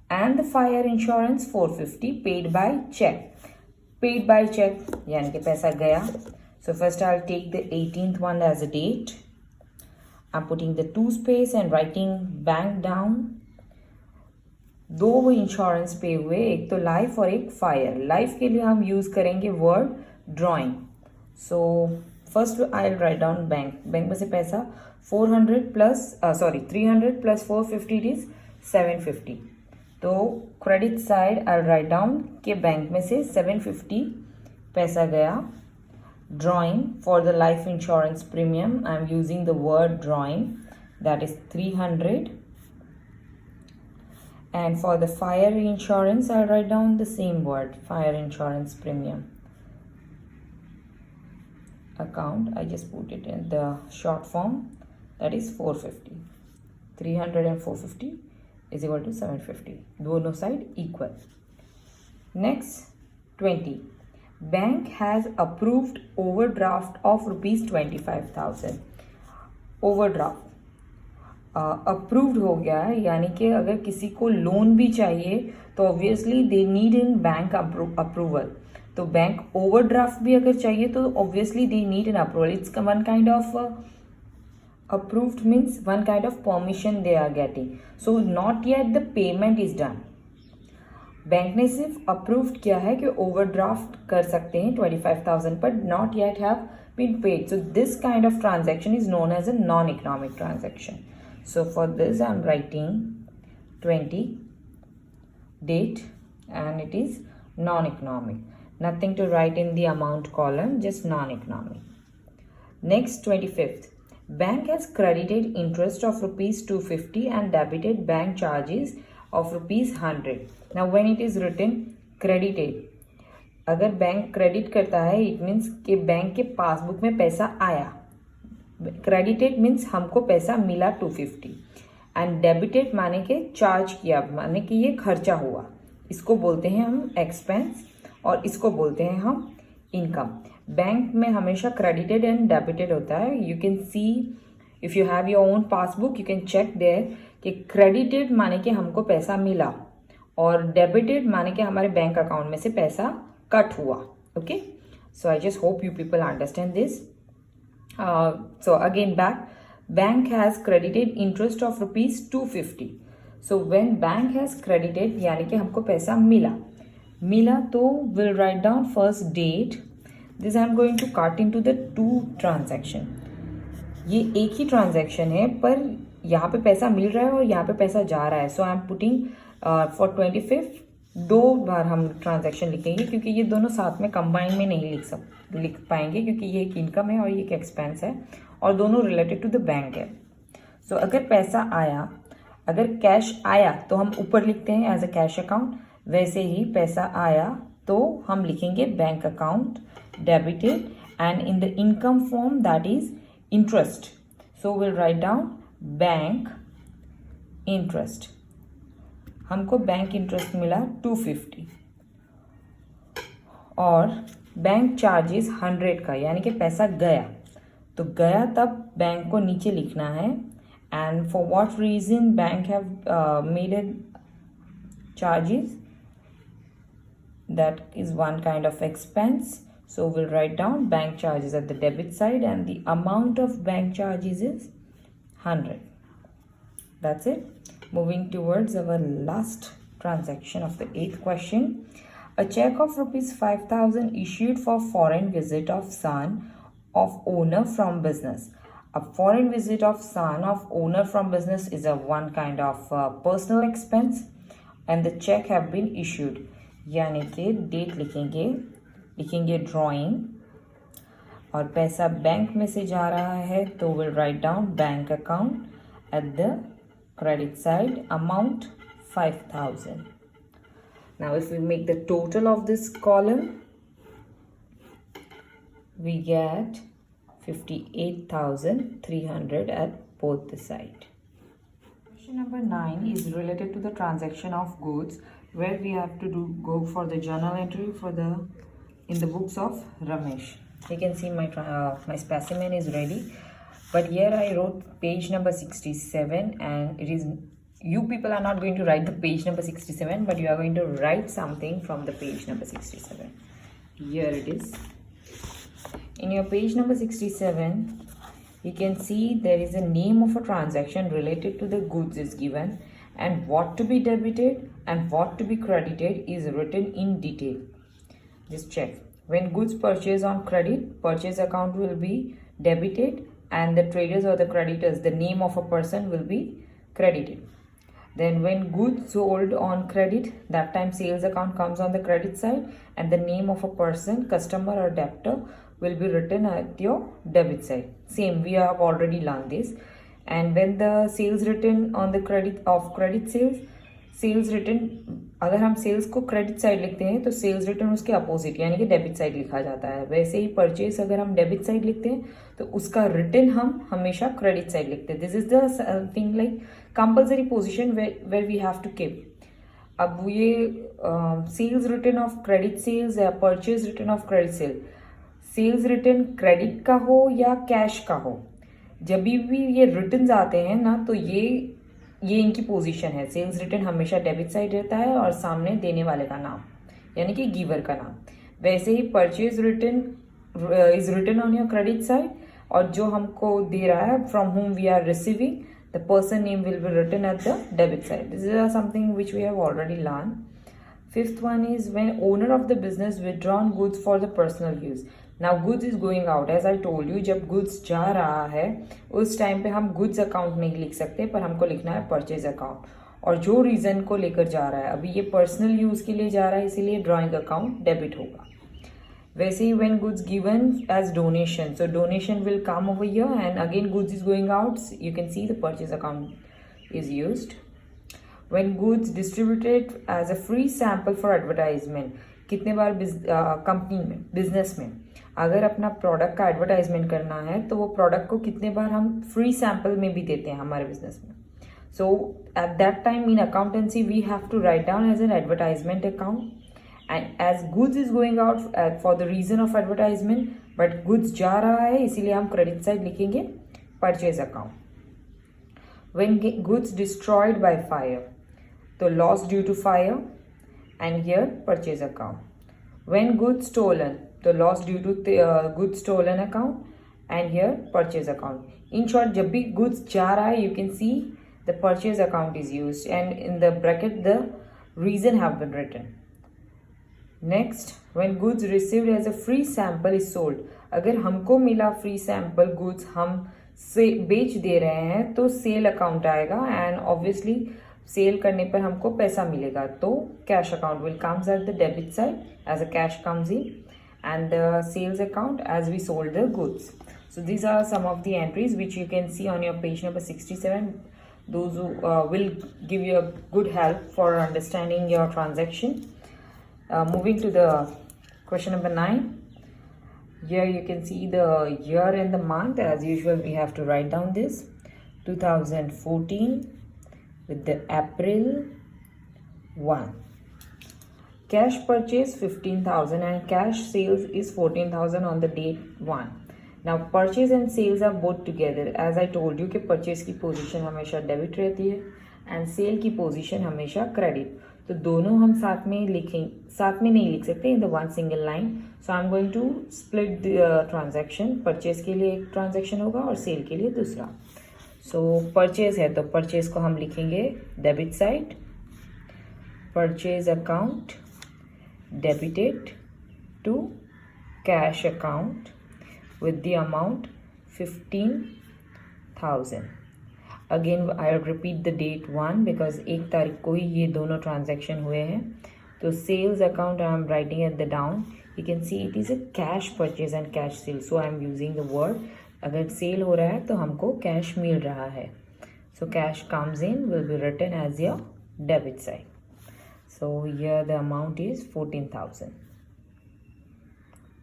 And the fire insurance 450 paid by check। Paid by check यानी कि पैसा गया। So first I'll take the 18th one as a date। I'm putting the 2 space and writing bank down। 2 insurance पे हुए, एक तो लाइफ और एक फायर। लाइफ के लिए हम यूज करेंगे word drawing. So first I will write down bank. Bank में से पैसा 300 प्लस 450 इज 750। तो credit side I will write down कि बैंक में से 750 पैसा गया। Drawing for the life insurance premium I am using the word drawing, that is 300। And for the fire insurance, I'll write down the same word, fire insurance premium account. I just put it in the short form, that is 450. 300 and 450 is equal to 750. Both side equal. Next, 20. Bank has approved overdraft of rupees 25,000. Overdraft approved हो गया है, यानी कि अगर किसी को loan भी चाहिए तो obviously they need in bank approval. तो बैंक ओवरड्राफ्ट भी अगर चाहिए तो obviously they need an approval. It's one kind of approved means one kind of permission they are getting. So not yet the payment is done. Bank ने सिर्फ approved किया है कि ओवरड्राफ्ट कर सकते हैं 25,000 पर, not yet have been paid. So this kind of transaction is known as a non economic transaction. So for this I am writing 20 date and it is non-economic. Nothing to write in the amount column, just non-economic. Next, 25th. Bank has credited interest of rupees 250 and debited bank charges of rupees 100. Now when it is written credited, अगर bank credit करता है it means कि bank के passbook में पैसा आया, credited means हमको पैसा मिला 250 एंड डेबिटेड माने के चार्ज किया, माने कि ये खर्चा हुआ, इसको बोलते हैं हम एक्सपेंस और इसको बोलते हैं हम इनकम। बैंक में हमेशा क्रेडिटेड एंड डेबिटेड होता है। You can see if you have your own passbook you can check there कि क्रेडिटेड माने कि हमको पैसा मिला और डेबिटेड माने कि हमारे बैंक अकाउंट में से पैसा कट हुआ। Okay, so I just hope you people understand this. So again bank has credited interest of rupees 250. So when bank has credited यानी कि हमको पैसा मिला तो we'll write down first date. This I am going to cut into the two transaction. ये एक ही transaction है पर यहाँ पे पैसा मिल रहा है और यहाँ पे पैसा जा रहा है। So I am putting for 25 दो बार हम ट्रांजैक्शन लिखेंगे क्योंकि ये दोनों साथ में कंबाइन में नहीं लिख पाएंगे क्योंकि ये एक इनकम है और ये एक एक्सपेंस है और दोनों रिलेटेड टू द बैंक है। सो अगर पैसा आया, अगर कैश आया तो हम ऊपर लिखते हैं एज अ कैश अकाउंट, वैसे ही पैसा आया तो हम लिखेंगे bank account debited and in the income form that is interest. So will write down bank interest. हमको बैंक इंटरेस्ट मिला 250 और बैंक चार्जेस 100 का, यानी कि पैसा गया तो गया तब बैंक को नीचे लिखना है and for what reason bank have made it charges, that is one kind of expense. So we'll write down bank charges at the debit side and the amount of bank charges is 100. That's it. Moving towards our last transaction of the 8th question. A check of rupees 5,000 issued for foreign visit of son of owner from business. A foreign visit of son of owner from business is a one kind of personal expense and the check have been issued. यानी कि date लिखेंगे drawing और पैसा bank में से जा रहा है तो will write down bank account at the credit side amount 5,000. Now if we make the total of this column we get 58,300 at both the side. Question number 9 is related to the transaction of goods where we have to go for the journal entry for the in the books of Ramesh. You can see my specimen is ready. But here I wrote page number 67 and it is, you people are not going to write the page number 67 but you are going to write something from the page number 67. Here it is. In your page number 67 you can see there is a name of a transaction related to the goods is given and what to be debited and what to be credited is written in detail. Just check. When goods purchased on credit, purchase account will be debited and the traders or the creditors, the name of a person will be credited. Then when goods sold on credit, that time sales account comes on the credit side and the name of a person, customer or debtor will be written at your debit side. Same, we have already learned this. And when the sales written on the credit of credit sales written, अगर हम sales को credit side लिखते हैं तो sales return उसके opposite यानी कि debit side लिखा जाता है। वैसे ही परचेज अगर हम डेबिट साइड लिखते हैं तो उसका रिटर्न हम हमेशा क्रेडिट साइड लिखते हैं। This is the thing like compulsory position where we have to keep. अब ये sales return of credit sales या purchase return of credit sales return credit का हो या कैश का हो, जब भी ये रिटर्न आते हैं ना तो ये इनकी पोजीशन है। सेल्स रिटर्न हमेशा डेबिट साइड रहता है और सामने देने वाले का नाम यानी कि गिवर का नाम। वैसे ही purchase return is written on your credit side और जो हमको दे रहा है from whom we are receiving the person name will be written at the debit side. This is something which we have already learn. Fifth one is when owner of the business withdrawn goods for the personal use. Now goods is going out as I told you, जब goods जा रहा है उस time पे हम goods account नहीं लिख सकते पर हमको लिखना है परचेज अकाउंट और जो रीजन को लेकर जा रहा है, अभी ये पर्सनल यूज के लिए जा रहा है इसीलिए ड्रॉइंग अकाउंट डेबिट होगा। वैसे ही when goods given as donation, so donation will come over here and again goods is going out, you can see the purchase account is used. When goods distributed as a free sample for advertisement, कितने बार company में, business में अगर अपना product का advertisement करना है तो वो प्रोडक्ट को कितने बार हम फ्री सैम्पल में भी देते हैं हमारे बिजनेस में. So at that time in accountancy we have to write down as an advertisement account, and as goods is going out for the reason of advertisement, but goods जा रहा है इसीलिए हम credit side लिखेंगे purchase account. When goods destroyed by fire, तो loss due to fire, and here purchase account. When goods stolen, तो loss due to goods stolen account, and here purchase account. In short, जब भी goods जा रहा है you can see the purchase account is used, and in the bracket the reason have been written. Next, when goods received as a free sample is sold, अगर हमको मिला free sample goods हम से बेच दे रहे हैं तो सेल अकाउंट आएगा, एंड ऑब्वियसली सेल करने पर हमको पैसा मिलेगा तो cash account will comes at the debit side as a cash comes in, and the sales account as we sold the goods. So these are some of the entries which you can see on your page number 67. Those who will give you a good help for understanding your transaction. Moving to the question number 9. Here you can see the year and the month. As usual, we have to write down this 2014 with the April 1. Cash purchase 15,000 and cash sales is 14,000 on the date 1. Now purchase and sales are both together. As I told you कि purchase की position हमेशा debit रहती है and sale की position हमेशा credit. तो दोनों हम साथ में लिखें, साथ में नहीं लिख सकते in the one single line. So I'm going to split the transaction. Purchase के लिए एक transaction होगा और sale के लिए दूसरा. So purchase है तो purchase को हम लिखेंगे debit side. Purchase account debited to cash account with the amount 15,000. Again I'll repeat the date 1 because 1 तारीख को ही ये दोनों transaction हुए हैं. तो sales account I am writing at the down. You can see it is a cash purchase and cash sale. So I am using the word. अगर sale हो रहा है तो हमको cash मिल रहा है. So cash comes in will be written as your debit side. So here the amount is 14,000.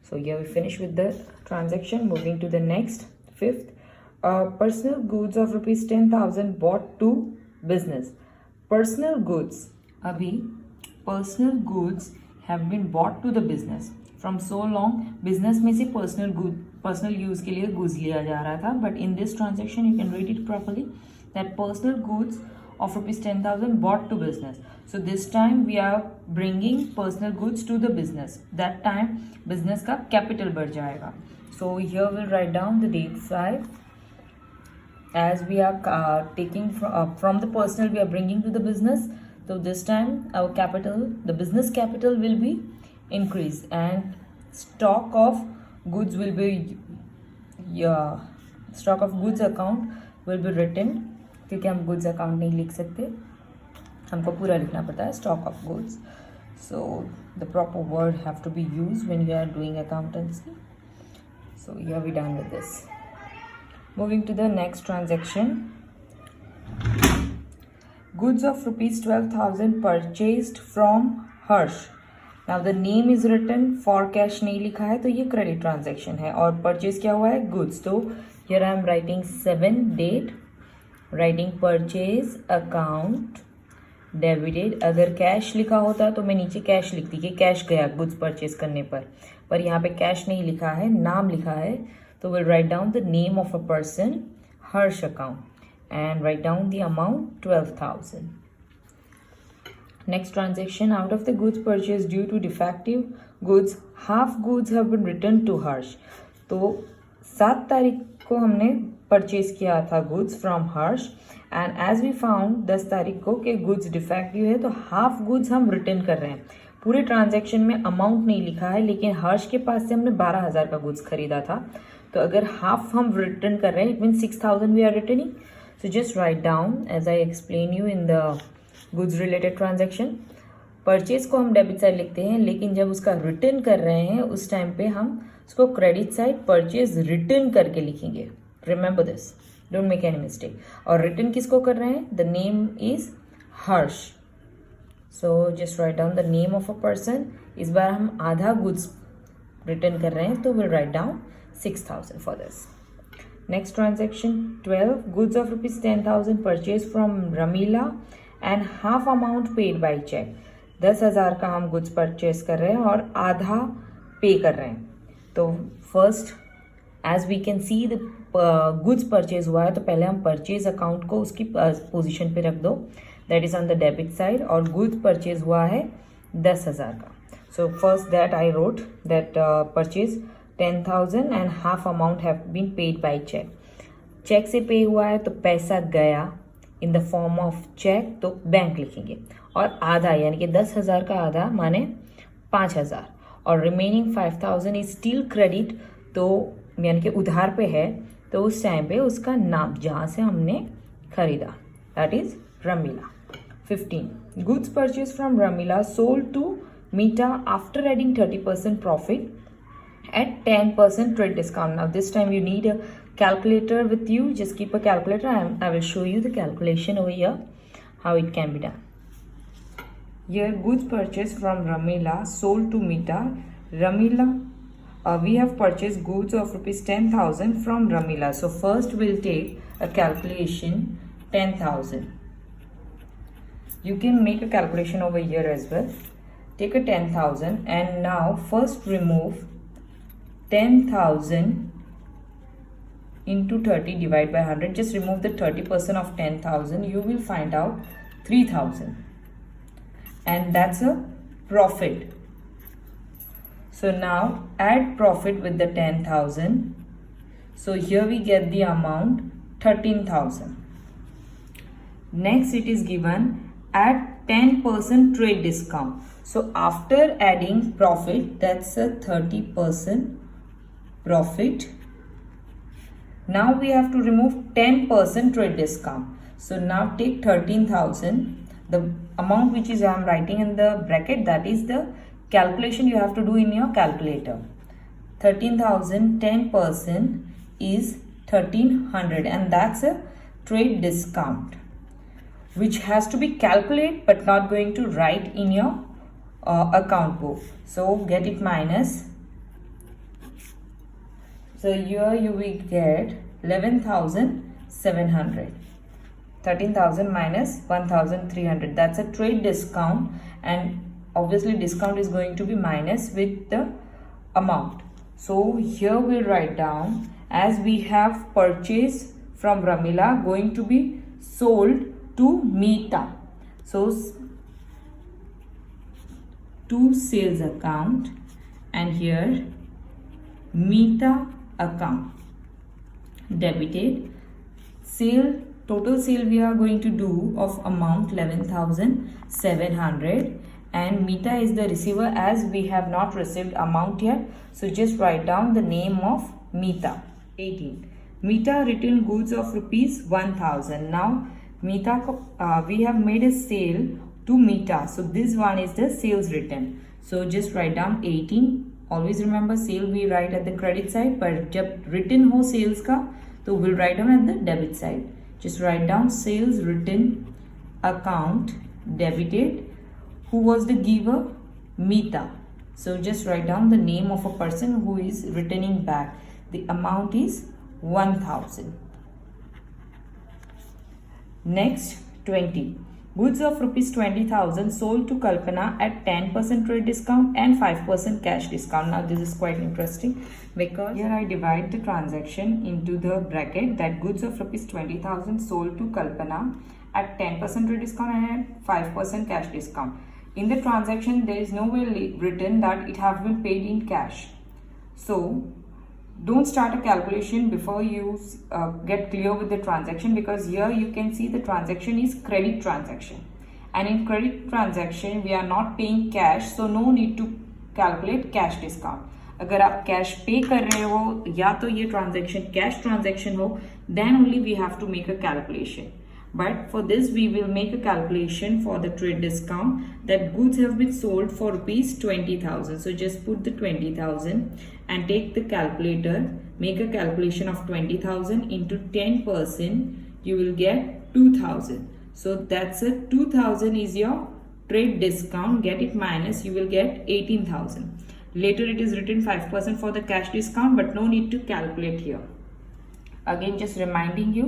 So here we finish with the transaction. Moving to the next, 5th. Personal goods of rupees 10,000 bought to business. Personal goods. Abhi, personal goods have been bought to the business. From so long, business में से personal use के लिए goods लिया जा रहा था. But in this transaction, you can read it properly. That personal goods of rupees 10,000 bought to business. So this time we are bringing personal goods to the business. That time business का capital बढ़ जाएगा. So here we'll write down the date 5. As we are taking from the personal we are bringing to the business. So this time our capital, the business capital will be increased and stock of goods will be stock of goods account will be written. क्योंकि हम goods account नहीं लिख सकते, हमको पूरा लिखना पड़ता है stock of goods. So the proper word have to be use when you are doing accountancy. So you are we done with this. Moving to the next transaction. Goods of rupees 12,000 purchased from Harsh. Now the name is written, for cash नहीं लिखा है तो ये credit transaction है और purchase क्या हुआ है गुड्स. तो here I am writing 7 date, writing purchase account debited. अगर कैश लिखा होता तो मैं नीचे कैश लिखती कि कैश गया गुड्स परचेज करने पर यहाँ पे कैश नहीं लिखा है, नाम लिखा है. तो will write down the name of a person, Harsh account, and write down the amount 12,000. Next transaction. Out of the goods purchase due to defective goods, half goods have been return to Harsh. तो 7 तारीख को हमने purchase किया था goods from Harsh, and as we found 10 तारीख को कि goods defective है तो हाफ गुड्स हम रिटर्न कर रहे हैं. पूरे ट्रांजैक्शन में अमाउंट नहीं लिखा है लेकिन हर्ष के पास से हमने 12,000 का गुड्स खरीदा था. तो अगर हाफ हम रिटर्न कर रहे हैं it mean 6,000 we are returning. So just write down as I explain you in the goods related transaction. Purchase को हम डेबिट साइड लिखते हैं लेकिन जब उसका रिटर्न कर रहे हैं उस टाइम पे हम उसको क्रेडिट साइड परचेज रिटर्न करके लिखेंगे. Remember this, don't make any mistake. और रिटर्न किसको कर रहे हैं? The name is Harsh. So just write down the name of a person. इस बार हम आधा गुड्स रिटर्न कर रहे हैं, तो will write down 6,000 for this. Next transaction 12, goods of ₹10,000 purchase from Ramila and half amount paid by cheque. 10,000 का हम goods purchase कर रहे हैं और आधा पे कर रहे हैं. तो first as we can see the goods purchase हुआ है, तो पहले हम परचेज अकाउंट को उसकी पोजीशन पे रख दो, that is on the debit side. और गुड्स परचेज हुआ है 10,000 का. So first that I wrote that purchase 10,000 and half amount have been paid by cheque. Cheque से पे हुआ है तो पैसा गया in the form of cheque, तो बैंक लिखेंगे. और आधा यानी कि 10,000 का आधा माने 5,000 और रिमेनिंग 5,000 इज स्टिल क्रेडिट, तो यानी कि उधार पे है, तो उस टाइम पे उसका नाम जहाँ से हमने खरीदा, that is Ramila. 15, goods purchase from Ramila sold to Meeta after adding 30% profit at 10% trade discount. Now this time you need a calculator with you. Just keep a calculator. I will show you the calculation over here how it can be done. Here goods purchased from Ramila sold to Mita. Ramila, we have purchased goods of ₹10,000 from Ramila. So first we'll take a calculation 10,000. You can make a calculation over here as well. Take a 10,000 and now first remove 10,000 into 30 divide by 100. Just remove the 30% of 10,000. You will find out 3,000. And that's a profit. So now add profit with the 10,000. So here we get the amount 13,000. Next it is given at 10% trade discount. So after adding profit, that's a 30% profit. Now we have to remove 10% trade discount. So now take 13,000. The amount which is I am writing in the bracket, that is the calculation you have to do in your calculator. 13,000 10% is 1,300 and that's a trade discount which has to be calculated but not going to write in your account book. So get it minus. So here you will get 11,700. 13,000 minus 1,300. That's a trade discount, and obviously discount is going to be minus with the amount. So here we'll write down, as we have purchased from Ramila going to be sold to Mita. So to sales account, and here Mita account debited. Sale, total sale we are going to do of amount 11,700, and Mita is the receiver as we have not received amount yet. So just write down the name of Mita. 18, Mita returned goods of ₹1,000. Now Mita we have made a sale to Mita, so this one is the sales return. So just write down 18. Always remember sale we write at the credit side, but जब written हो sales का तो we'll write down at the debit side. Just write down sales written account debited. Who was the giver? Mita. So just write down the name of a person who is returning back. The amount is 1,000. Next 20. Goods of ₹20,000 sold to Kalpana at 10% trade discount and 5% cash discount. Now this is quite interesting because here I divide the transaction into the bracket that goods of ₹20,000 sold to Kalpana at 10% trade discount and at 5% cash discount. In the transaction there is nowhere written that it have been paid in cash. So don't start a calculation before you get clear with the transaction, because here you can see the transaction is credit transaction, and in credit transaction we are not paying cash, so no need to calculate cash discount. अगर आप cash पे कर रहे हो या तो ये transaction cash transaction हो, then only we have to make a calculation. But for this we will make a calculation for the trade discount that goods have been sold for ₹20,000. So just put the 20,000 and take the calculator, make a calculation of 20,000 into 10%, you will get 2,000. So that's a 2,000 is your trade discount, get it minus, you will get 18,000. Later it is written 5% for the cash discount, but no need to calculate here. Again just reminding you,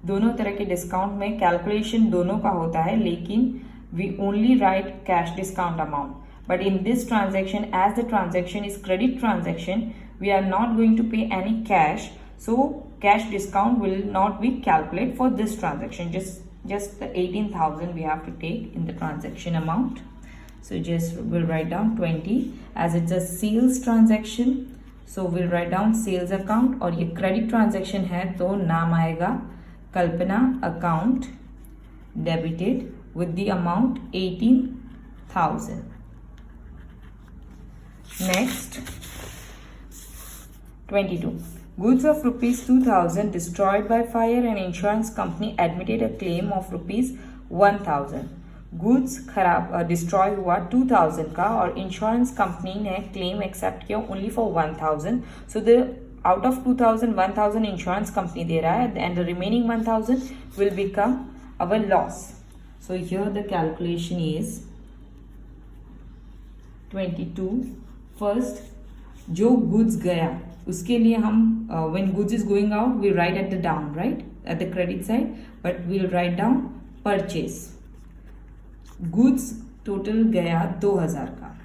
दोनों तरह के discount में calculation दोनों का होता है, लेकिन we only write cash discount amount. But in this transaction, as the transaction is credit transaction, we are not going to pay any cash, so cash discount will not be calculated for this transaction. Just the 18,000 we have to take in the transaction amount. So just we'll write down 20 as it's a sales transaction. So we'll write down sales account, और ये credit transaction है तो नाम आएगा कल्पना account debited with the amount 18,000. Next, 22. Goods of rupees 2,000 destroyed by fire and insurance company admitted a claim of rupees 1,000. Goods खराब destroy हुआ 2000 का और इंश्योरेंस कंपनी ने क्लेम एक्सेप्ट किया only for 1000. So the out of 2000 1000 insurance company दे रहा है and the remaining 1000 will become our loss. So here the calculation is 22. First जो गुड्स गया उसके लिए हम when goods is going out we write at the down, write at the credit side, but we'll write down purchase. Goods total गया 2000 का,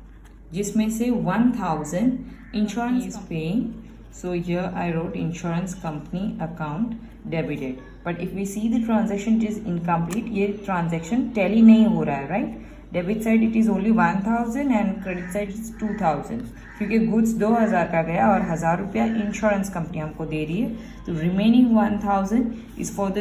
जिसमें से 1000 insurance is paying. So here I wrote insurance company account debited. But if we see the transaction it is incomplete, ये transaction tally नहीं हो रहा है, right. Debit side it is only 1000 and credit side is 2000, क्योंकि goods 2000 का गया और 1000 रुपया इंश्योरेंस कंपनी हमको दे रही है. तो remaining 1000 is for the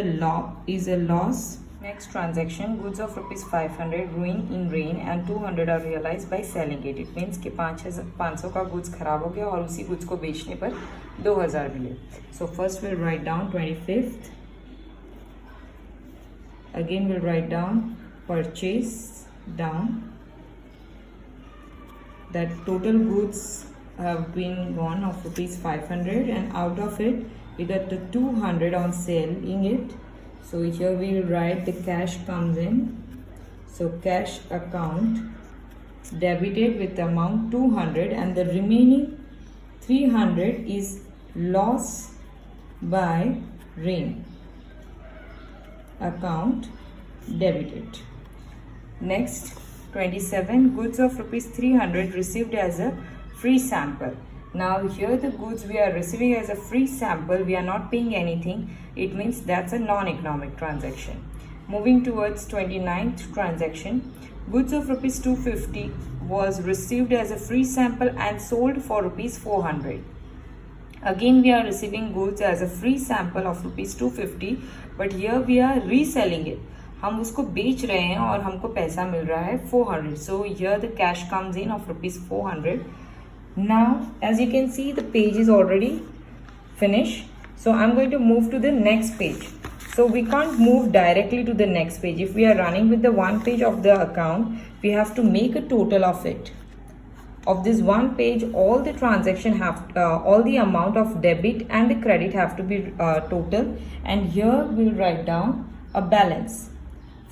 loss. Next transaction, goods of rupees 500 ruined in rain and 200 are realized by selling it. It means कि 500 का goods खराब हो गया और उसी goods को बेचने पर 2000 मिले. So first we'll write down 25th. Again we'll write down purchase down. That total goods have been gone of rupees 500 and out of it we got the 200 on selling it. So here we will write the cash comes in. So cash account debited with the amount 200 and the remaining 300 is loss by rain. Account debited. Next, 27. Goods of rupees 300 received as a free sample. Now here the goods we are receiving as a free sample, we are not paying anything. It means that's a non-economic transaction. Moving towards 29th transaction, goods of rupees 250 was received as a free sample and sold for rupees 400. Again we are receiving goods as a free sample of rupees 250, but here we are reselling it. हम उसको बेच रहे हैं और हमको पैसा मिल रहा है 400. So here the cash comes in of rupees 400. Now as you can see the page is already finished, so I'm going to move to the next page. So we can't move directly to the next page. If we are running with the one page of the account, we have to make a total of it. Of this one page, all the transaction have all the amount of debit and the credit have to be total, and here we'll write down a balance.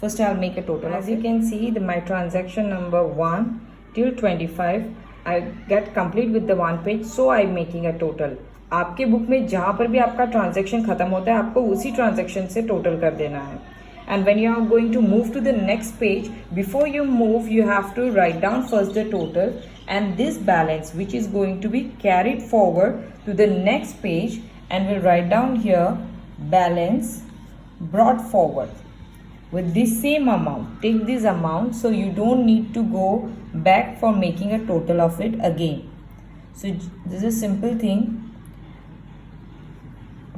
First I'll make a total. As you can see my transaction number 1 till 25 I get complete with the one page, so I'm making a total. आपके book में जहाँ पर भी आपका transaction खत्म होता है आपको उसी ट्रांजेक्शन से टोटल कर देना है. And when you are going to move to the next page, before you move you have to write down first the total and this balance which is going to be carried forward to the next page, and we'll write down here balance brought forward with this same amount. Take this amount, so you don't need to go back for making a total of it again. So this is a simple thing.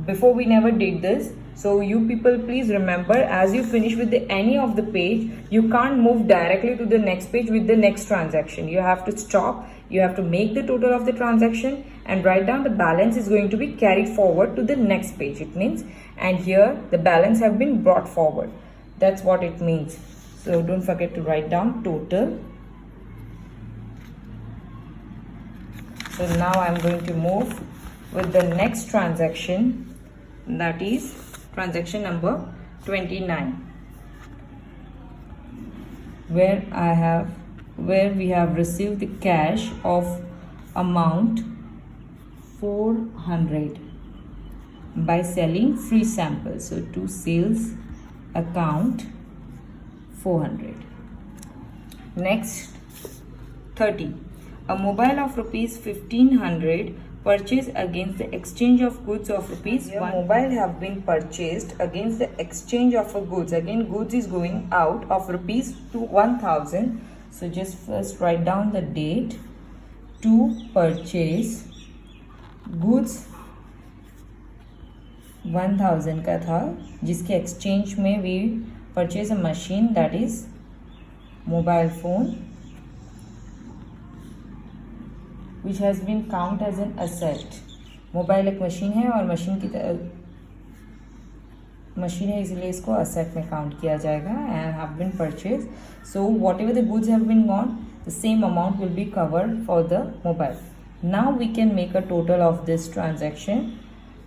Before we never did this, so you people please remember, as you finish with any of the page, you can't move directly to the next page with the next transaction. You have to stop, you have to make the total of the transaction and write down the balance is going to be carried forward to the next page. It means, and here the balance have been brought forward. That's what it means. So don't forget to write down total. So now I'm going to move with the next transaction, that is transaction number 29. where we have received the cash of amount 400 by selling free samples. So to sales account 400. Next, 30. A mobile of rupees 1500 purchased against the exchange of goods of rupees 1. Mobile have been purchased against the exchange of a goods. Again, goods is going out of rupees to 1000. So just first write down the date. To purchase goods 1000 का था, जिसके exchange में we purchase a machine, that is mobile phone, which has been count as an asset. Mobile एक machine है और machine है, इसलिए इसको asset में count किया जाएगा and have been purchased. So whatever the goods have been gone, the same amount will be covered for the mobile. Now we can make a total of this transaction,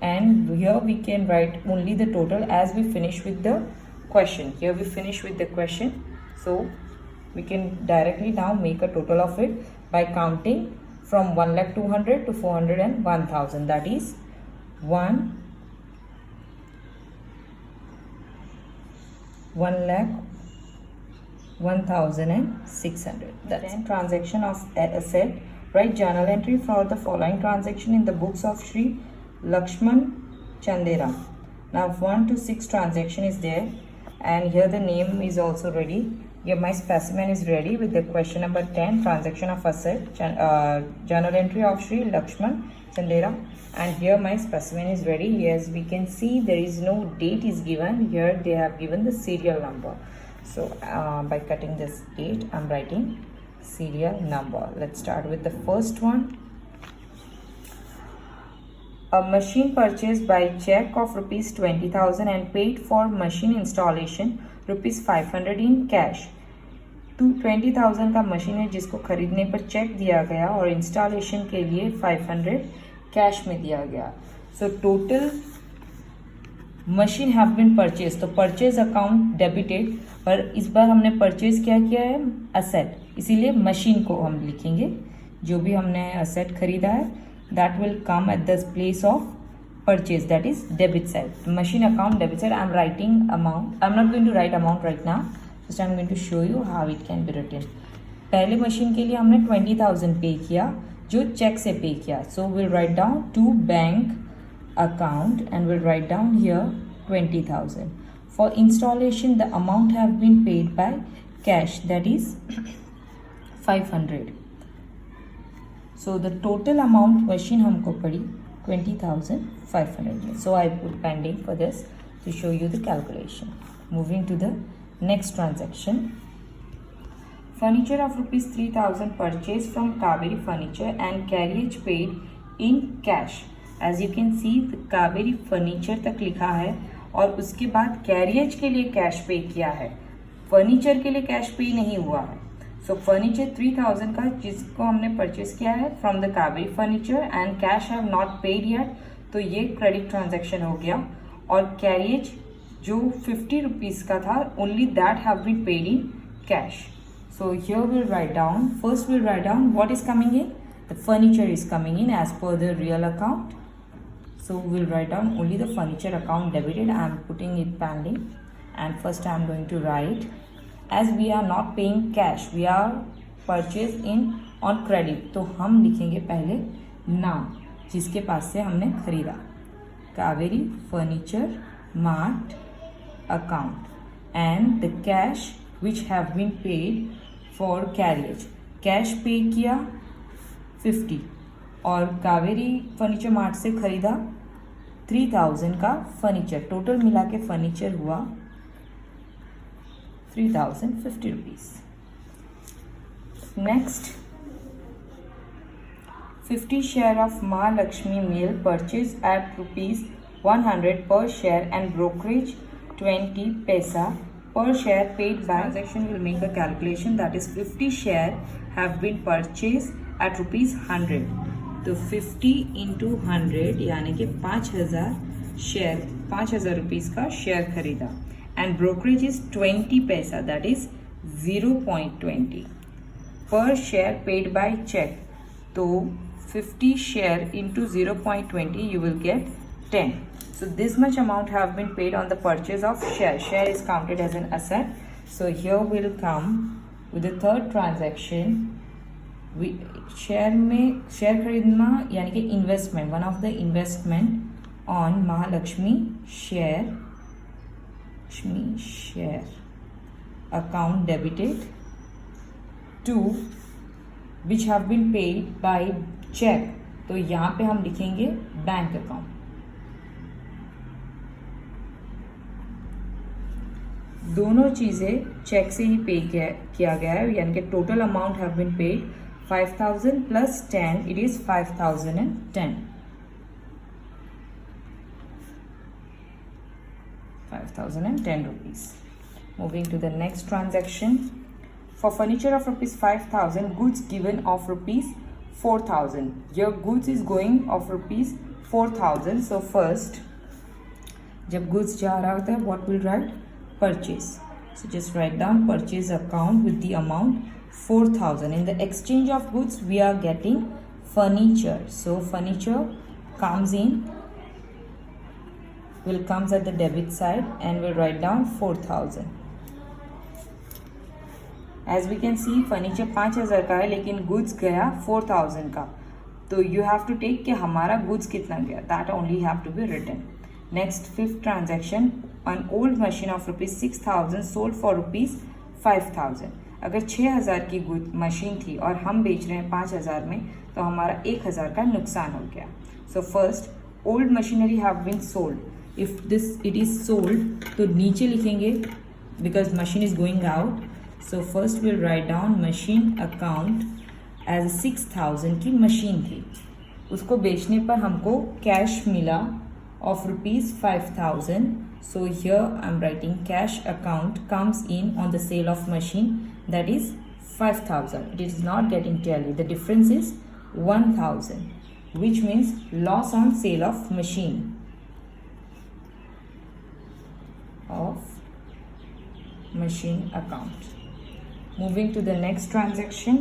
and here we can write only the total as we finish with the question. Here we finish with the question, so we can directly now make a total of it by counting from 1,200,000 to 400 and 1,000. That is 1,01,600. That's transaction of asset. Write journal entry for the following transaction in the books of Sri Lakshman Chandera. Now 1 to 6 transaction is there, and here the name is also ready. Here my specimen is ready with the question number 10, transaction of asset, journal entry of Sri Lakshman Chandera, and here my specimen is ready. Yes, we can see there is no date is given. Here they have given the serial number. So by cutting this date, I'm writing serial number. Let's start with the first one. A machine purchased by check of rupees 20,000 and paid for machine installation rupees 500 in cash. तो 20,000 का machine है जिसको खरीदने पर check दिया गया और installation के लिए 500 कैश में दिया गया. So total machine have been purchase, तो परचेज अकाउंट डेबिटेड, पर इस बार हमने परचेज क्या किया है, असेट, इसीलिए मशीन को हम लिखेंगे. जो भी हमने असेट खरीदा है that will come at the place of purchase, that is debit side. Machine account debit side. I'm writing amount. I'm not going to write amount right now. Just I'm going to show you how it can be written. पहले machine के लिए हमने 20,000 पे किया, जो check से pay किया. So we'll write down to bank account and we'll write down here 20,000. For installation, the amount have been paid by cash, that is 500. So the total amount machine हमको पड़ी 20,500. So I put pending for this to show you the calculation. Moving to the next transaction. Furniture of rupees 3,000 purchased from Kaveri Furniture and carriage paid in cash. As you can see, the Kaveri Furniture तक लिखा है और उसके बाद carriage के लिए cash pay किया है, फर्नीचर के लिए कैश पे नहीं हुआ है. सो फर्नीचर 3,000 का जिसको हमने परचेज किया है from the Kaveri furniture and cash have not paid yet, तो ये क्रेडिट ट्रांजैक्शन हो गया. और कैरियज जो 50 रुपीज़ का था, only that have been paid in cash. So here will write down, first will write down what is coming in, the furniture is coming in as per the real account. So we'll write down only the furniture account debited. I am putting it pending, and first I am going to write, as we are not paying cash, we are purchased in on credit, तो हम लिखेंगे पहले नाम जिसके पास से हमने खरीदा, Kaveri furniture mart account, and the cash which have been paid for carriage. Cash pay किया 50 और कावेरी फर्नीचर मार्ट से खरीदा 3,000 का फर्नीचर. टोटल मिला के फर्नीचर हुआ 3,050 रुपीज़. नेक्स्ट, 50 शेयर ऑफ माँ लक्ष्मी मिल परचेज एट ₹100 पर शेयर एंड ब्रोकरेज 20 पैसा per share paid by. Transaction will make a calculation, that is 50 share have been purchased at ₹100. तो 50 into 100 यानी कि 5,000 शेयर, 5,000 रुपीज़ का शेयर खरीदा. एंड ब्रोकरेज इज 20 पैसा, that is 0.20 per share paid by check. So 50 share into 0.20 you will get 10. So this much amount have been paid on the purchase of share. Share is counted as an asset. So here will come with the third transaction. Share खरीदना यानी कि investment, one of the investment on Mahalakshmi share account debited to which have been paid by cheque. तो यहाँ पे हम लिखेंगे bank account. दोनों चीजें चेक से ही पे किया गया है, यानी कि total amount have been paid 5,000 plus 10, it is 5,010. 5,010 rupees. Moving to the next transaction. For furniture of rupees 5,000, goods given of rupees 4,000. Your goods is going of rupees 4,000. So first, जब goods जा रहा होता है, what will write? Purchase. So just write down purchase account with the amount 4,000. In the exchange of goods we are getting furniture, so furniture comes in, will comes at the debit side and we'll write down 4,000. As we can see furniture 5,000 का है लेकिन goods गया 4,000 का, तो you have to take कि हमारा goods कितना गया, that only have to be written. Next, fifth transaction, an old machine of rupees 6,000 sold for rupees 5,000. अगर 6,000 की मशीन थी और हम बेच रहे हैं 5,000 में, तो हमारा 1,000 का नुकसान हो गया. So first, old machinery have been sold. If this it is sold तो नीचे लिखेंगे because machine is going out. So first will write down machine account as 6,000 की मशीन थी, उसको बेचने पर हमको कैश मिला of rupees 5,000. So here I am writing cash account comes in on the sale of machine, that is 5,000. It is not getting tally. The difference is 1,000, which means loss on sale of machine account. Moving to the next transaction,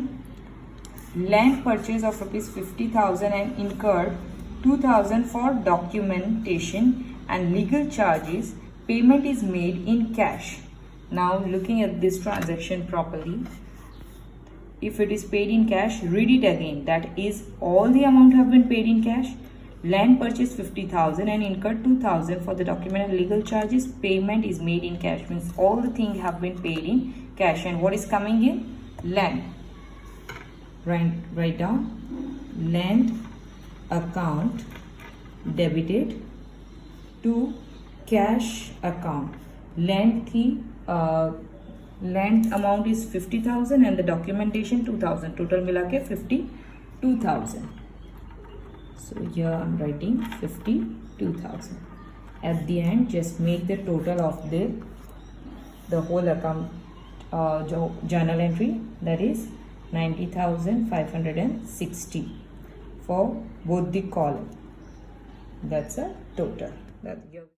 land purchase of rupees 50,000 and incurred 2,000 for documentation and legal charges. Payment is made in cash. Now looking at this transaction properly, if it is paid in cash, read it again. That is, all the amount have been paid in cash. Land purchase 50,000 and incurred 2,000 for the document and legal charges. Payment is made in cash, means all the things have been paid in cash. And what is coming in? Land. Write down land account debited to cash account. Land amount is 50,000 and the documentation 2,000. Total मिला के 52,000. So here I am writing 52,000. At the end, just make the total of the whole account journal entry, that is 90,560 for both the column. That's a total.